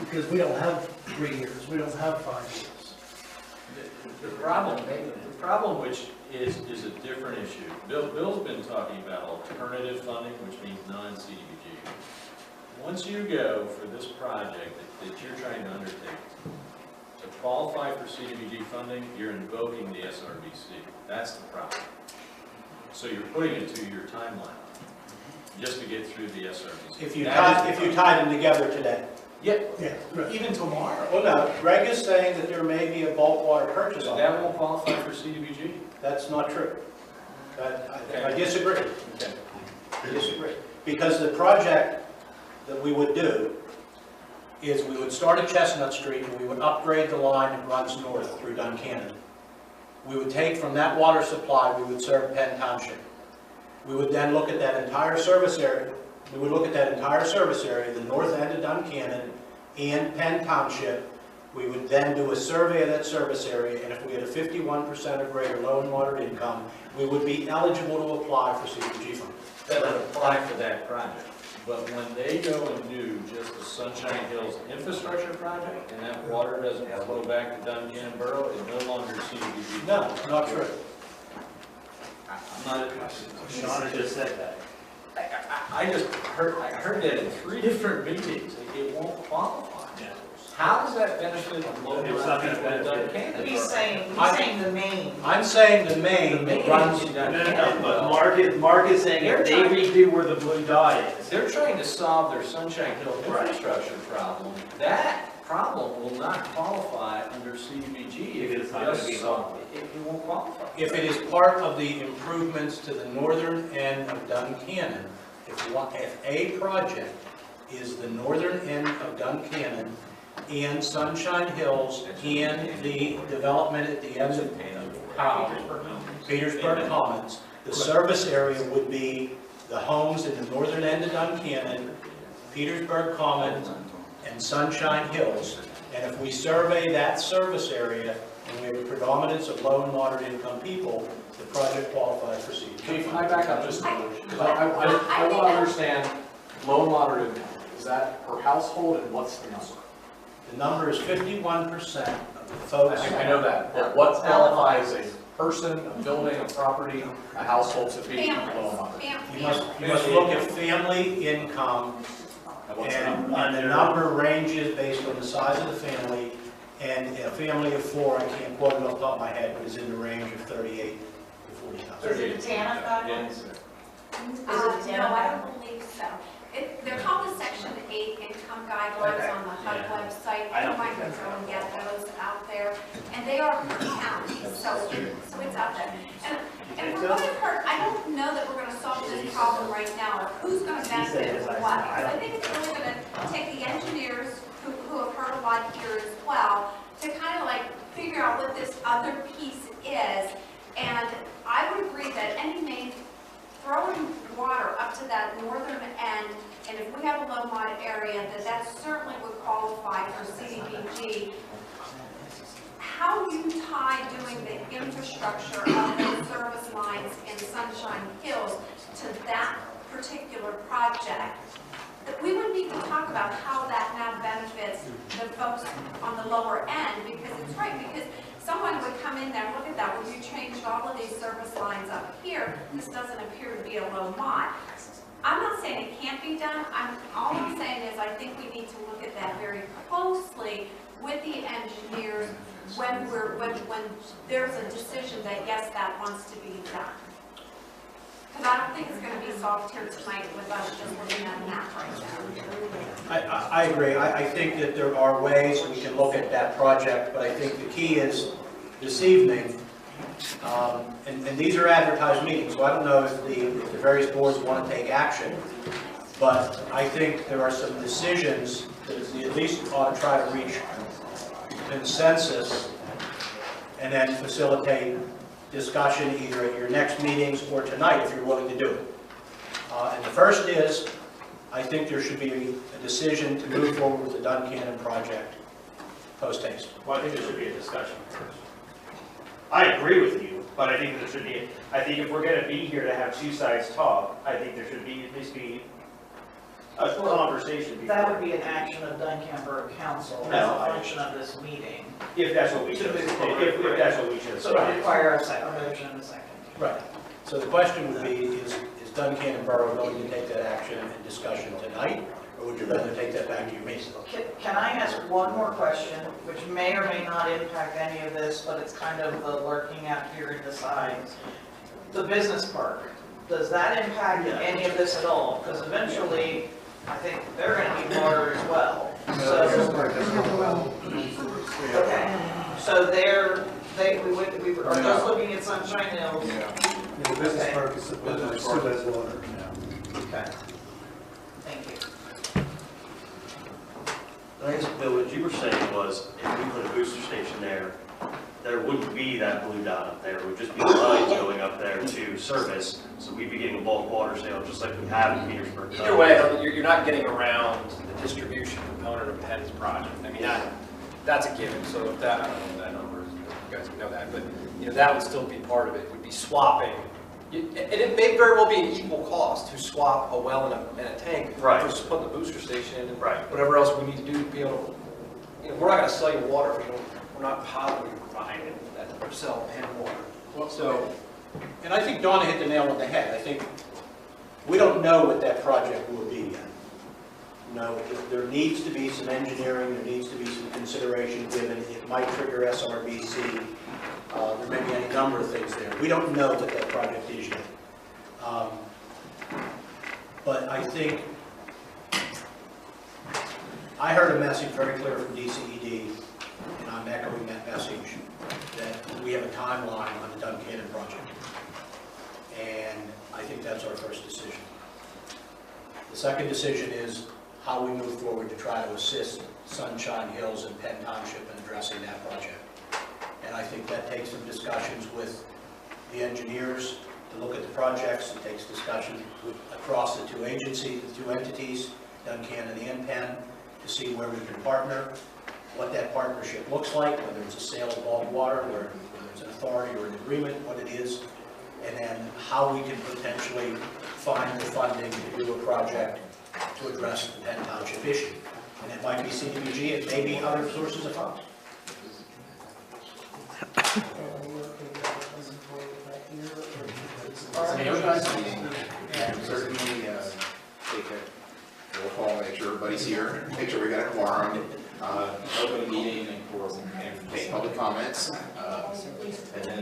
because we don't have 3 years, we don't have 5 years. The problem which is a different issue. Bill's been talking about alternative funding, which means non-CDBG. Once you go for this project that you're trying to undertake, to qualify for CDBG funding, you're invoking the SRBC. That's the problem. So you're putting a 2-year timeline just to get through the SRBC. If you tie them together today. Yeah, right. Even tomorrow. Well, no, Greg is saying that there may be a bulk water purchase. So that won't qualify for CDBG? That's not true. I disagree. Okay. I disagree. Because the project that we would do is we would start at Chestnut Street and we would upgrade the line that runs north through Duncannon. We would take from that water supply, we would serve Penn Township. We would then look at that entire service area. We would look at that entire service area, the north end of Duncannon and Penn Township. We would then do a survey of that service area, and if we had a 51% or greater low and moderate income, we would be eligible to apply for CDBG funds. That would apply for that project. But when they go and do just the Sunshine Hills infrastructure project, and that water doesn't flow back to Duncannon Borough, it's no longer CDBG. No, not true. I'm not. Shauna just said that. I heard that in 3 different meetings. It won't qualify. How does that benefit the local people in Duncannon? He's saying the main. I'm saying the main that runs. But Mark is saying if they redo where the blue dot is. They're trying to solve their Sunshine Hill infrastructure problem. That problem will not qualify under CDBG if it's not going to be solved. It won't qualify. If it is part of the improvements to the northern end of Duncannon, if a project is the northern end of Duncannon and Sunshine Hills and the development at the end of Petersburg Commons, the service area would be the homes in the northern end of Duncannon, Petersburg Commons, and Sunshine Hills. And if we survey that service area, and we have a predominance of low and moderate income people, the project qualifies for CDBG. Can I back up just a little? Because I want to understand low and moderate income. Is that per household, and what's the number? The number is 51% of the folks. I know that, but what qualifies a person, a building, a property, a household to be low and moderate? You must look at family income, and the number ranges based on the size of the family, and a family of 4, I can't quote it off the top of my head, but is in the range of 38 to 40,000. Is it the TANF guidelines? No, I don't believe so. They're called the Section 8 income guidelines on the HUD website. Anyone can go and get those out there. And they are per county, so it's out there. And from what I've heard, I don't know that we're going to solve this problem right now, or who's going to benefit from what. Because I think it's really going to take the engineers who have heard a lot here as well to kind of like figure out what this other piece is. And I would agree that any main throwing water up to that northern end, and if we have a low mod area, that certainly would qualify for CDBG. How you tie doing the infrastructure of those service lines in Sunshine Hills to that particular project, that we would need to talk about how that now benefits the folks on the lower end, because it's right, because someone would come in there and look at that, well, you changed all of these service lines up here, this doesn't appear to be a low mod. I'm not saying it can't be done, all I'm saying is I think we need to look at that very closely with the engineers when there's a decision that yes, that wants to be done. Because I don't think it's going to be solved here tonight with us just looking at a map right now. I agree. I think that there are ways we can look at that project, but I think the key is this evening, and these are advertised meetings, so I don't know if the various boards want to take action, but I think there are some decisions that we at least ought to try to reach consensus and then facilitate discussion either at your next meetings or tonight if you're willing to do it. And the first is, I think there should be a decision to move forward with the Duncannon project post-haste. Well, I think there should be a discussion first. I agree with you, but I think there should be, I think if we're going to be here to have two sides talk, I think there should be at least be a conversation before. That would be an action of Duncannon Borough Council as a function of this meeting. If that's what we chose. If that's what we chose. So it would require a motion and a second. Right. So the question would be, is Duncannon Borough going to take that action and discussion tonight, or would you rather take that back to your meeting? Can I ask one more question, which may or may not impact any of this, but it's kind of the lurking out here in the sides. The business park, does that impact any of this at all? Because eventually, I think they're going to be water as well. Okay, so we are just looking at Sunshine Hills. The business park is supposed to as water. Okay. Thank you. I guess, Bill, what you were saying was, if we put a booster station there, there wouldn't be that blue dot up there. It would just be lines going up there to service. So we'd be getting a bulk water sale, just like we have in Petersburg. Either way, you're not getting around the distribution component of Penn's project. I mean, that's a given, so if that, I don't know what that number is, you guys know that, but, you know, that would still be part of it, would be swapping. And it may very well be an equal cost to swap a well and a tank versus putting the booster station in and whatever else we need to do to be able to, you know, we're not gonna sell you water if we're not positively providing that or sell Penn water. Well, so, and I think Donna hit the nail on the head. I think we don't know what that project will be yet. No, there needs to be some engineering, there needs to be some consideration given. It might trigger SRBC. There may be any number of things there. We don't know what that project is yet. But I think I heard a message very clear from DCED, and I'm echoing that message, that we have a timeline on the Duncannon project. And I think that's our first decision. The second decision is how we move forward to try to assist Sunshine Hills and Penn Township in addressing that project. And I think that takes some discussions with the engineers to look at the projects. It takes discussion across the two agencies, the two entities, Duncannon and Penn, to see where we can partner, what that partnership looks like, whether it's a sale of bulk water, whether it's an authority or an agreement, what it is, and then how we can potentially find the funding to do a project to address the Penn Township issue. And it might be CDBG, it may be other sources of funds. And certainly take a roll call, make sure everybody's here, make sure we got a quorum, open the meeting and take public comments, and then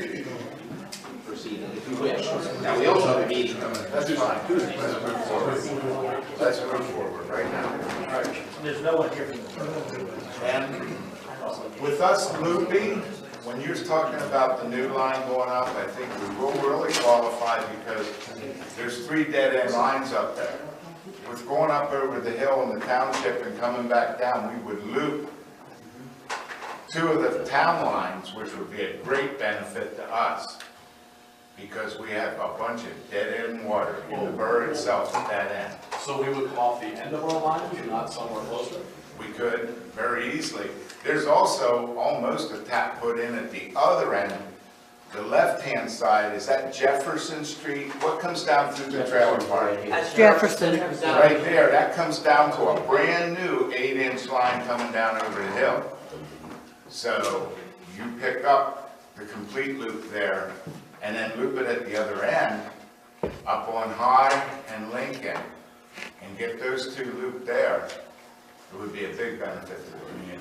proceed if you wish. Now, we also have a meeting coming. That's fine. Let's move forward. Let's move forward right now. All right. There's no one here from the And with us looping, when you're talking about the new line going up, I think we will really qualify because there's 3 dead-end lines up there. With going up over the hill in the township and coming back down, we would loop 2 of the town lines, which would be a great benefit to us because we have a bunch of dead-end water in the borough itself at that end. So we would come off the end of our lines and not somewhere closer? We could very easily. There's also almost a tap put in at the other end. The left-hand side, is that Jefferson Street? What comes down through the trailer park? Jefferson. Right there, that comes down to a brand new 8-inch line coming down over the hill. So you pick up the complete loop there and then loop it at the other end up on High and Lincoln and get those 2 looped there. It would be a big benefit to the community.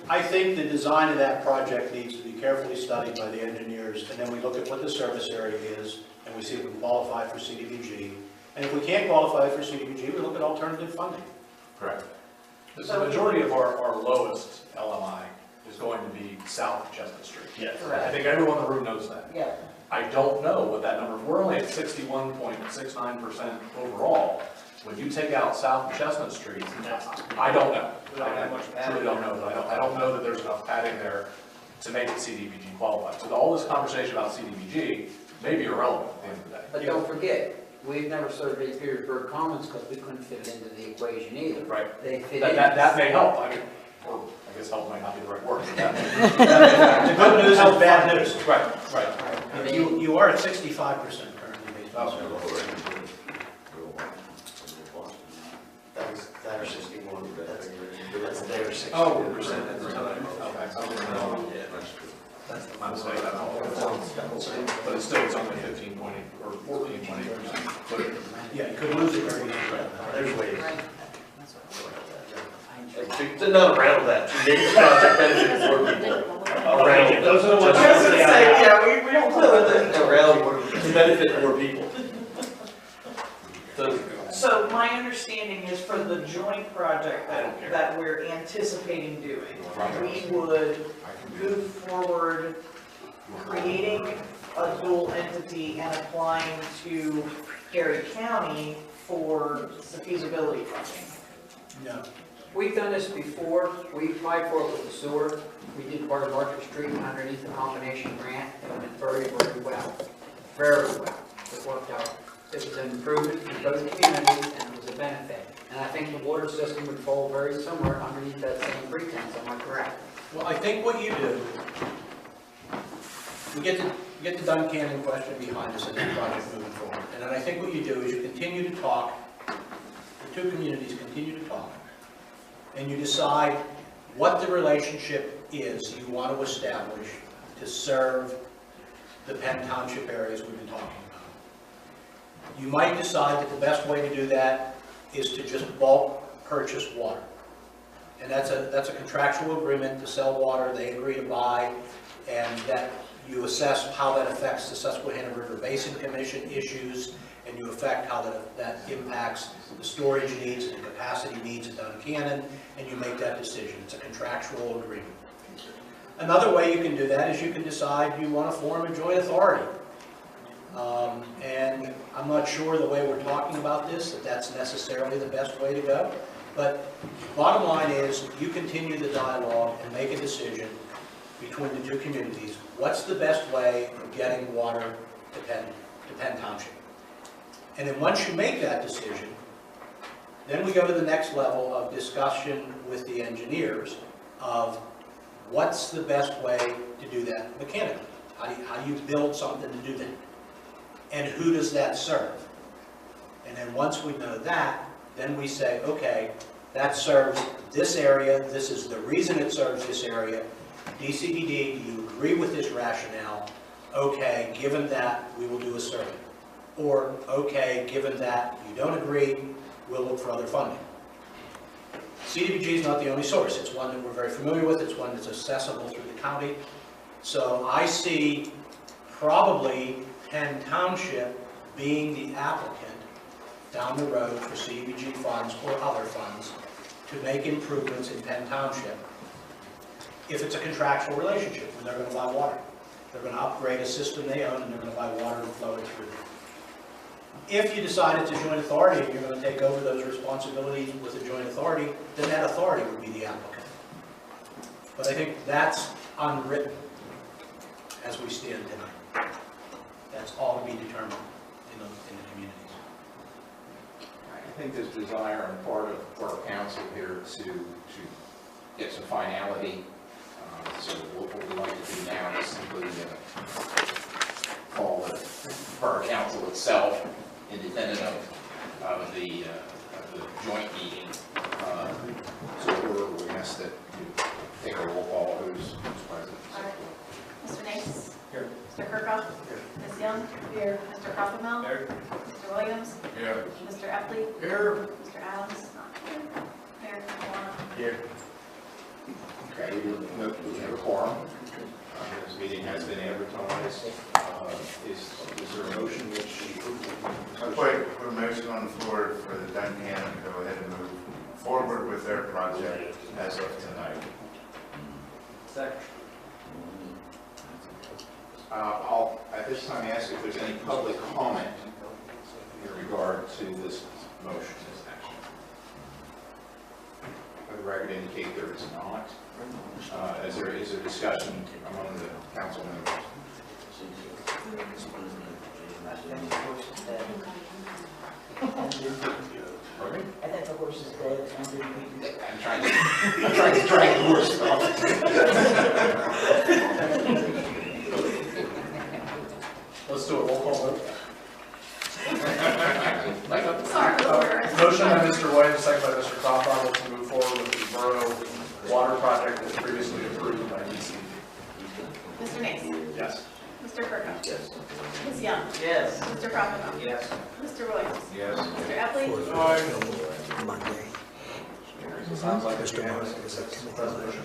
I think the design of that project needs to be carefully studied by the engineers, and then we look at what the service area is, and we see if we qualify for CDBG. And if we can't qualify for CDBG, we look at alternative funding. Correct. The majority of our lowest LMI is going to be south of Chestnut Street. Yes. I think everyone in the room knows that. Yeah. I don't know what that number, we're only at 61.69% overall. When you take out south of Chestnut Street, I don't know. I truly don't know. I don't know that there's enough padding there to make it CDBG qualified. So all this conversation about CDBG may be irrelevant at the end of the day. But don't forget, we've never surveyed Petersburg Commons because we couldn't fit it into the equation either. Right. They fit That may help. I mean, or I guess help might not be the right word. The good news is bad news. Right. You are at 65% currently based on survey. That or 61, that's their 61%. Oh, percent at the time. That's the mistake. But it's still, it's only 15.8 or 14.8%. Yeah, you could lose it very easily. There's ways. To not around that, to make the project benefit more people. Around it. Those are the ones. I was gonna say, yeah, we don't know that. Around to benefit more people. So my understanding is for the joint project that we're anticipating doing, we would move forward creating a dual entity and applying to Gary County for the feasibility funding. No. We've done this before. We applied for it with the sewer. We did part of Market Street underneath the combination grant. It went very, very well. Very well. It worked out. It was an improvement for both communities and it was a benefit. And I think the water system would fall very similar underneath that same pretense. Am I correct? Well, I think what you do, we get the Duncannon question behind us and the project moving forward. And then I think what you do is you continue to talk, the two communities continue to talk, and you decide what the relationship is you want to establish to serve the Penn Township areas we've been talking about. You might decide that the best way to do that is to just bulk purchase water. And that's a contractual agreement to sell water, they agree to buy, and that you assess how that affects the Susquehanna River Basin Commission issues, and you affect how that impacts the storage needs and capacity needs of Duncannon, and you make that decision. It's a contractual agreement. Another way you can do that is you can decide you want to form a joint authority. And I'm not sure the way we're talking about this, that that's necessarily the best way to go. But bottom line is, you continue the dialogue and make a decision between the two communities. What's the best way of getting water to Penn Township? And then once you make that decision, then we go to the next level of discussion with the engineers of what's the best way to do that mechanically? How do you build something to do that? And who does that serve? And then once we know that, then we say, okay, that serves this area, this is the reason it serves this area. DCED, do you agree with this rationale? Okay, given that, we will do a survey. Or, okay, given that you don't agree, we'll look for other funding. CDBG is not the only source. It's one that we're very familiar with. It's one that's accessible through the county. So I see probably Penn Township being the applicant down the road for CDBG funds or other funds to make improvements in Penn Township if it's a contractual relationship when they're going to buy water. They're going to upgrade a system they own and they're going to buy water and flow it through. If you decide it's a joint authority and you're going to take over those responsibilities with a joint authority, then that authority would be the applicant. But I think that's unwritten as we stand tonight. That's all to be determined in the communities. I think there's desire on the part of our council here to get some finality. So what we'd like to do now is simply call the borough council itself, independent of the joint meeting. So we're asked to take a roll call. Who's present? All right. Mr. Nace? Here. Mr. Kirkhoff? Here. Ms. Young? Here. Mr. Kaufman? Here. Mr. Williams? Here. Mr. Epley? Here. Mr. Adams? Not here. Mayor Warren? Here. Okay, we have a quorum. This meeting has been advertised. Is there a motion which? Put a motion on the floor for the Duncannon to go ahead and move forward with their project as of tonight. Second. I'll at this time ask if there's any public comment in regard to this motion, this action. For the record indicate there is not. Is there discussion among the council members? Pardon me? I think the horse is dead. I'm trying to drag the horse off. Let's do a roll call vote. Sorry, Motion by Mr. Williams, second by Mr. Kaufman, to move forward with the borough water project as previously approved by DC. Mr. Nace? Yes. Mr. Kirkhoff? Yes. Ms. Young? Yes. Mr. Kaufman? Yes. Mr. Williams? Yes. Mr. Epley? Monday. Sounds like Mr. Morris is at his interview.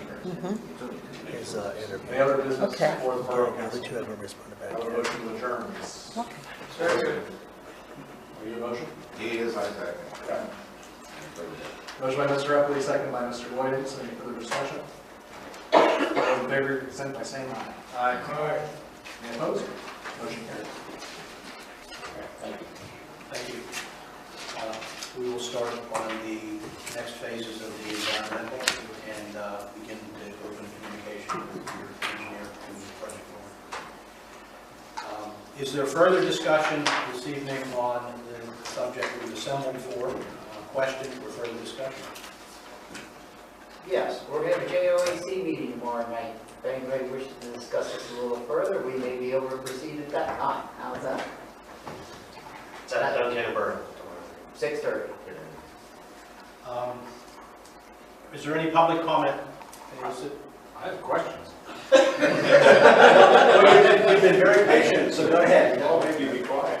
Any other business for the borough The council? two haven't responded back Have a yet. motion to adjourn. Okay. Very good. Are you a motion? He is, I second. Okay. Motion by Mr. Epley, second by Mr. Williams. Any further discussion? All those in favor, consent by saying aye. Aye. Any opposed? Motion carries. Thank you. We will start on the next phases of the environmental and begin the open communication with your engineer and the project owner. Is there further discussion this evening on the subject we've assembled for? Questions or further discussion? Yes, we're going to have a JOAC meeting tomorrow night. If anybody wishes to discuss this a little further, we may be able to proceed at that time. How's that? It's at Duncannon Borough. 6:30. Is there any public comment? I have questions. Well, you've been very patient, so go ahead. Well, maybe be quiet.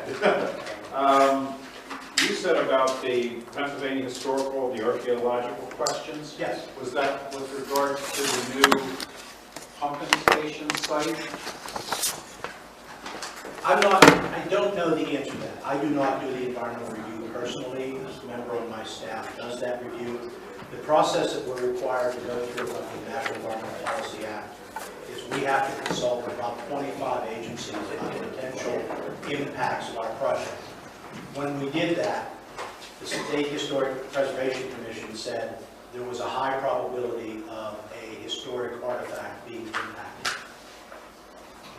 You said about the Pennsylvania historical, the archaeological questions. Yes. Was that with regards to the new pumping station site? I don't know the answer to that. I do not do the environmental review personally. A member of my staff does that review. The process that we're required to go through under the National Environmental Policy Act is we have to consult with about 25 agencies on potential impacts of our project. When we did that, the State Historic Preservation Commission said there was a high probability of a historic artifact being impacted.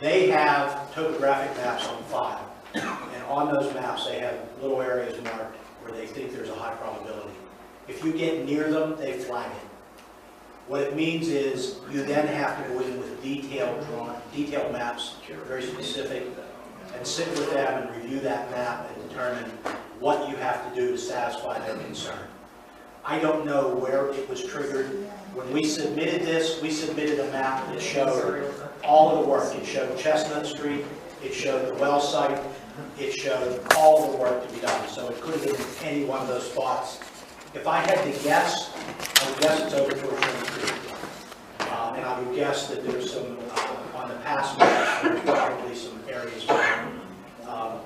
They have topographic maps on file, and on those maps they have little areas marked where they think there's a high probability. If you get near them, they flag it. What it means is you then have to go in with detailed maps, very specific, and sit with them and review that map and determine what you have to do to satisfy their concern. I don't know where it was triggered. When we submitted this, we submitted a map that showed all of the work. It showed Chestnut Street, it showed the well site, it showed all the work to be done. So it could have been any one of those spots. If I had to guess, I would guess it's over towards Sherman Creek. And I would guess that there's some, on the past maps, there's probably some areas where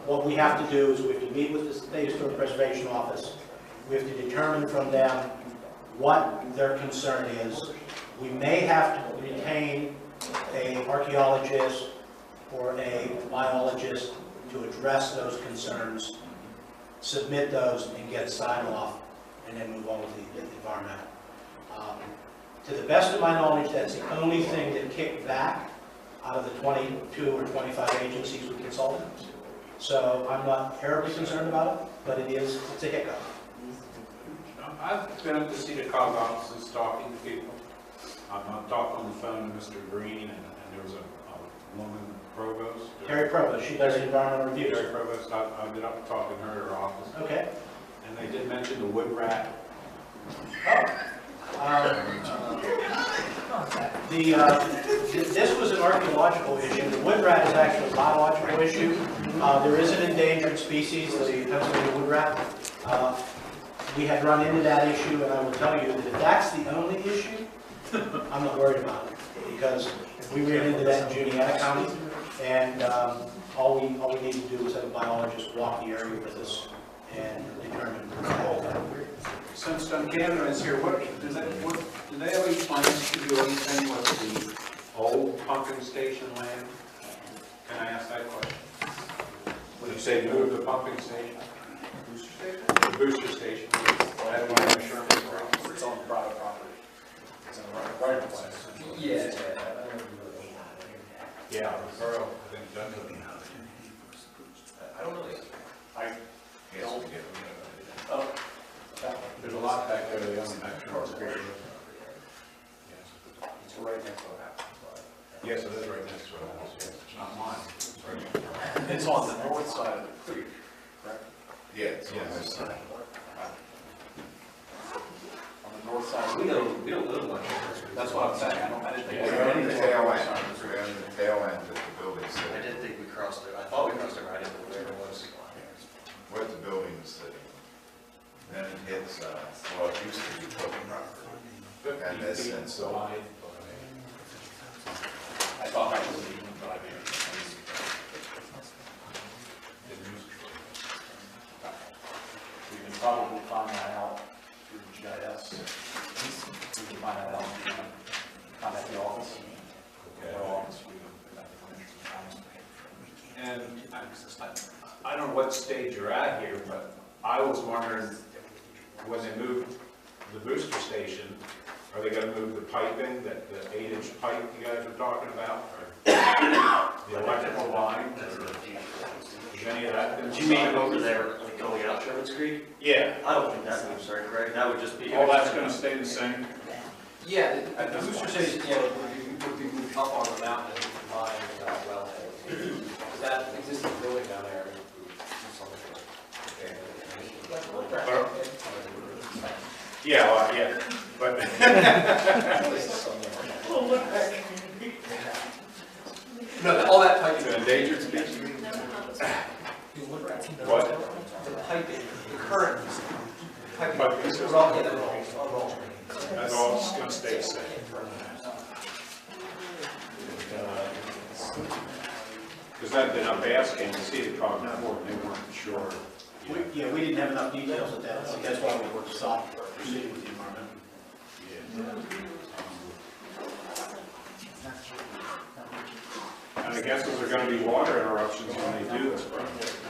what we have to do is we have to meet with the State Historic Preservation Office. We have to determine from them what their concern is. We may have to retain an archaeologist or a biologist to address those concerns, submit those, and get signed off, and then move on with the environmental. To the best of my knowledge, that's the only thing that kicked back out of the 22 or 25 agencies we consulted. So I'm not terribly concerned about it, but it's a hiccup. I've been at the Seda-Cog offices talking to people. I've talked on the phone to Mr. Green, and there was a woman, Provost. Terry Provost, she does the environmental reviews. Terry Provost, I've been up talking to her at her office. Okay. And they did mention the wood rat. This was an archaeological issue. The wood rat is actually a biological issue. There is an endangered species, the Pennsylvania wood rat. We had run into that issue, and I will tell you that if that's the only issue, I'm not worried about it, because we ran into that in Juniata County, and all we need to do is have a biologist walk the area with us and determine. Since Duncannon is here, do they have any plans to do anything with the old pumping station land? Can I ask that question? When you say move the pumping station? Booster station? The booster station. That one in Sherman Borough. It's on private property. It's in the right place. Yeah. Yeah, the borough, I think, does it. I don't know yet. I don't. Oh. There's a lot back there they own back there. It's right next to the house. Yes, it is right next to the house, yes. It's not mine. It's right next to the house. It's on the north side of the creek, correct? Yeah, it's on this side. On the north side, we don't live much. That's what I'm saying, I didn't think. We're on the tail end, we're on the tail end of the building, so I didn't think we crossed it, I thought we crossed it right into where it was. where the building is sitting. Then it hits, well, it used to be public property. And this, and so. I thought that was even driving. We can probably find that out through GIS. We can find that out, contact the office. Okay. Our office, we can. And I don't know what stage you're at here, but I was wondering, when they move the booster station, are they gonna move the piping, the 8-inch pipe you guys were talking about? Or the electrical line? Is any of that been Do you mean decided? over there, like going out Sherman's Creek? Yeah. I don't think that moves, right, Greg? That would just be. All that's gonna stay the same? Yeah, the booster station, yeah, would be moved up on the mountain and combined with that wellhead. That existing building down there. Yeah, well, yeah, but. No, all that piping. Endangered species? What? The piping, the current piping. Piping. It's all, yeah, that's all. That's all gonna stay the same. Because I've been up asking the Seda-Cog before, and they weren't sure. Yeah, we didn't have enough details at that, so that's why we were stopped proceeding with the environmental. And I guess there are gonna be water interruptions when they do this project.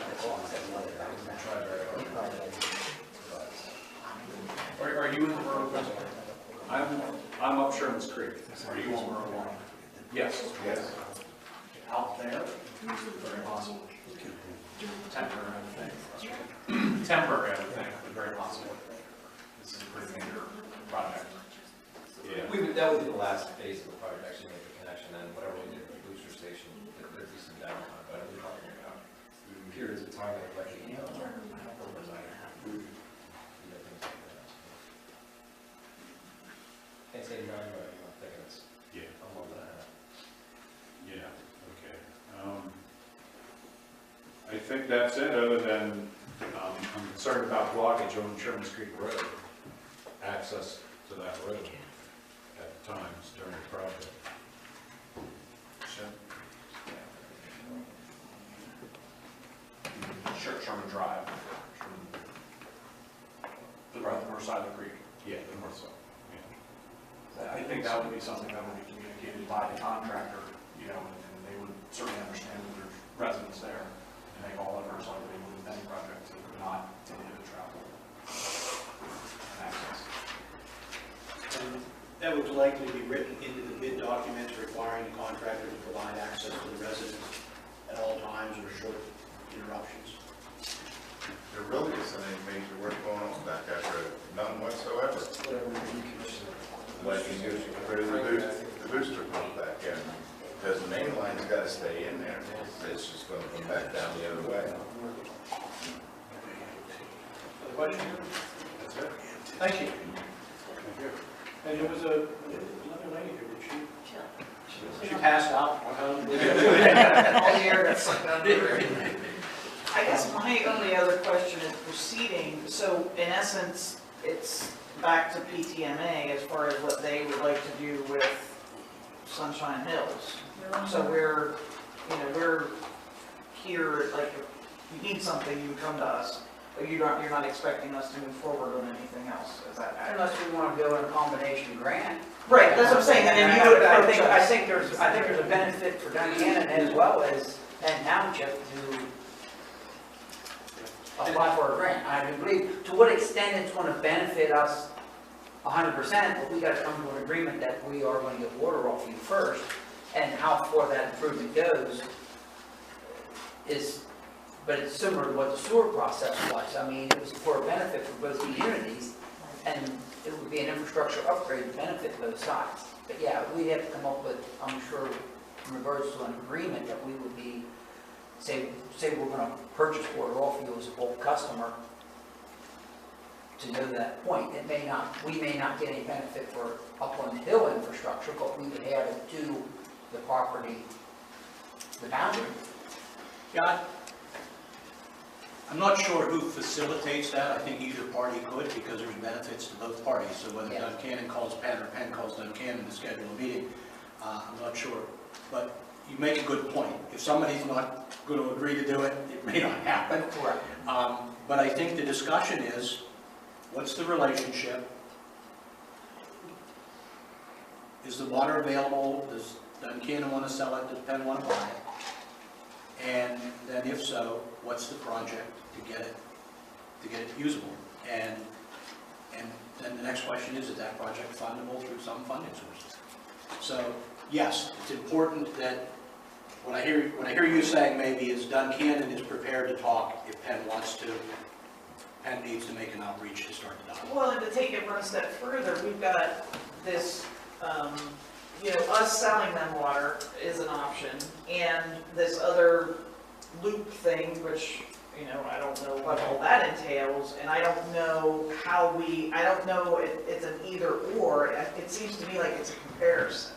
Are you in the borough, President? I'm up Sherman's Creek. Are you on Borough Line? Yes. Yes. Out there? Very possible. Temporary, I think. Temporary, I would think, but very possible. This is a pretty major project. Yeah. That would be the last phase of the project, actually make the connection, and whatever we do with the booster station, there'd be some downtime, but we're talking about periods of time like Can't say no, but I'm thinking it's a month and a half. Yeah, okay. I think that's it, other than I'm concerned about blockage on Sherman's Creek Road, access to that road at times during the project. Sherman Drive. The north side of the creek. Yeah, the north side. I think that would be something that would be communicated by the contractor, you know, and they would certainly understand that there's residents there and make all efforts like they would with any project to not inhibit travel and access. And that would likely be written into the bid documents requiring the contractor to provide access to the residents at all times or short interruptions. There really isn't any major work going on back that road, none whatsoever. Like you use the booster pump back in, because the main line's gotta stay in there, it's just gonna come back down the other way. Other question? That's it. Thank you. And there was another lady here, did she passed out? All the air got sucked out of her. I guess my only other question is proceeding, so in essence, it's back to PTMA as far as what they would like to do with Sunshine Hills. So we're here, like, if you need something, you come to us, but you're not expecting us to move forward on anything else, is that accurate? Unless we want to go in a combination grant. Right, that's what I'm saying, and then you would I approach think us. there's a benefit for Duncannon as well as Penn Township to apply for a grant. I believe, to what extent it's going to benefit us 100%, but we got to come to an agreement that we are going to get water off you first, and how far that improvement goes is, but it's similar to what the sewer process was. I mean, it was for a benefit for both communities, and it would be an infrastructure upgrade to benefit both sides. But yeah, we have to come up with, I'm sure, in regards to an agreement that we would be, say we're going to purchase water off you as a bulk customer, to know that point. We may not get any benefit for up on the hill infrastructure, but we would add it to the property, the boundary. Yeah, I'm not sure who facilitates that. I think either party could, because there's benefits to both parties. So whether Duncannon calls Penn or Penn calls Duncannon to schedule a meeting, I'm not sure. But you make a good point. If somebody's not going to agree to do it, it may not happen. Correct. But I think the discussion is, what's the relationship? Is the water available? Does Duncannon want to sell it? Does Penn want to buy it? And then if so, what's the project to get it usable? And And then the next question is that project fundable through some funding sources? So, yes, it's important that, what I hear you saying maybe is Duncannon is prepared to talk if Penn wants to. Penn needs to make an outreach to start the dialogue. Well, and to take it one step further, we've got this, us selling them water is an option, and this other loop thing, which, I don't know what all that entails, and I don't know it's an either or. It seems to me like it's a comparison.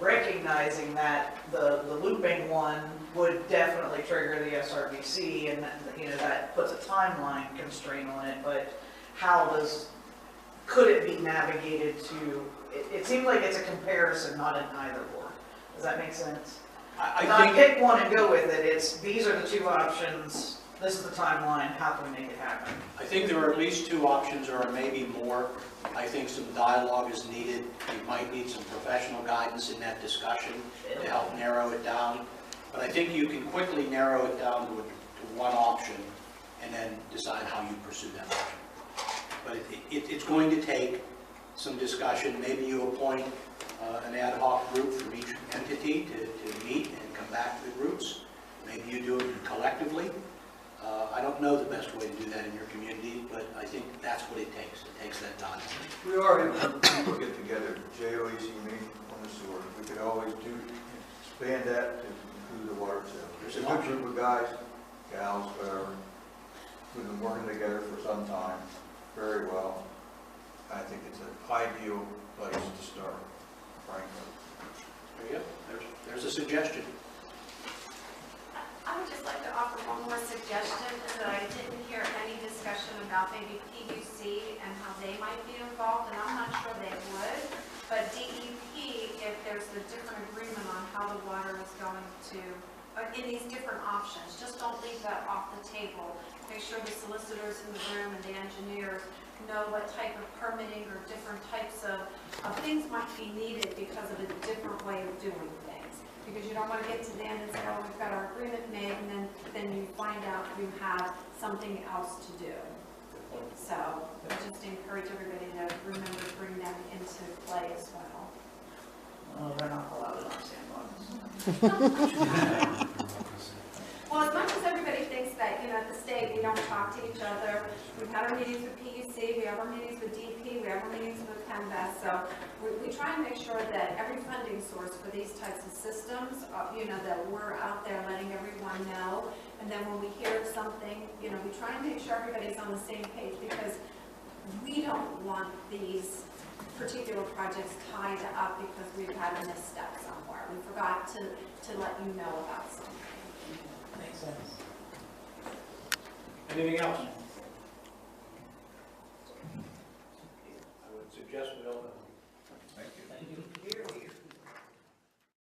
Recognizing that the looping one would definitely trigger the SRBC, and that puts a timeline constraint on it, but could it be navigated to, it seems like it's a comparison, not an either or. Does that make sense? Not pick one and go with it, these are the two options, this is the timeline, how can we make it happen? I think there are at least two options, or maybe more. I think some dialogue is needed. You might need some professional guidance in that discussion to help narrow it down. But I think you can quickly narrow it down to one option and then decide how you pursue that option. But it's going to take some discussion. Maybe you appoint an ad hoc group from each entity to meet and come back to the groups. Maybe you do it collectively. I don't know the best way to do that in your community, but I think that's what it takes. It takes that time. We already have people get together, JOEC meeting on the sewer. We could always expand that to include the water sale. There's a good group of guys, gals, whatever, who've been working together for some time, very well. I think it's an ideal place to start, frankly. There you go. There's a suggestion. I would just like to offer one more suggestion, is that I didn't hear any discussion about maybe PUC and how they might be involved, and I'm not sure they would, but DEP, if there's a different agreement on how the water is going to, in these different options, just don't leave that off the table. Make sure the solicitors in the room and the engineers know what type of permitting or different types of things might be needed because of a different way of doing things. Because you don't want to get to the end and say, oh, we've got our agreement made, and then you find out you have something else to do. So I just encourage everybody to remember to bring them into play as well. Oh, they're not allowed in our sandbox. Well, as much as everybody thinks that, at the state, we don't talk to each other, we've had our meetings with PUC, we have our meetings with DP, we have our meetings with PennVest, so we try and make sure that every funding source for these types of systems, that we're out there letting everyone know, and then when we hear something, we try and make sure everybody's on the same page, because we don't want these particular projects tied up because we've had a misstep somewhere. We forgot to let you know about something. Makes sense. Anything else? I would suggest we open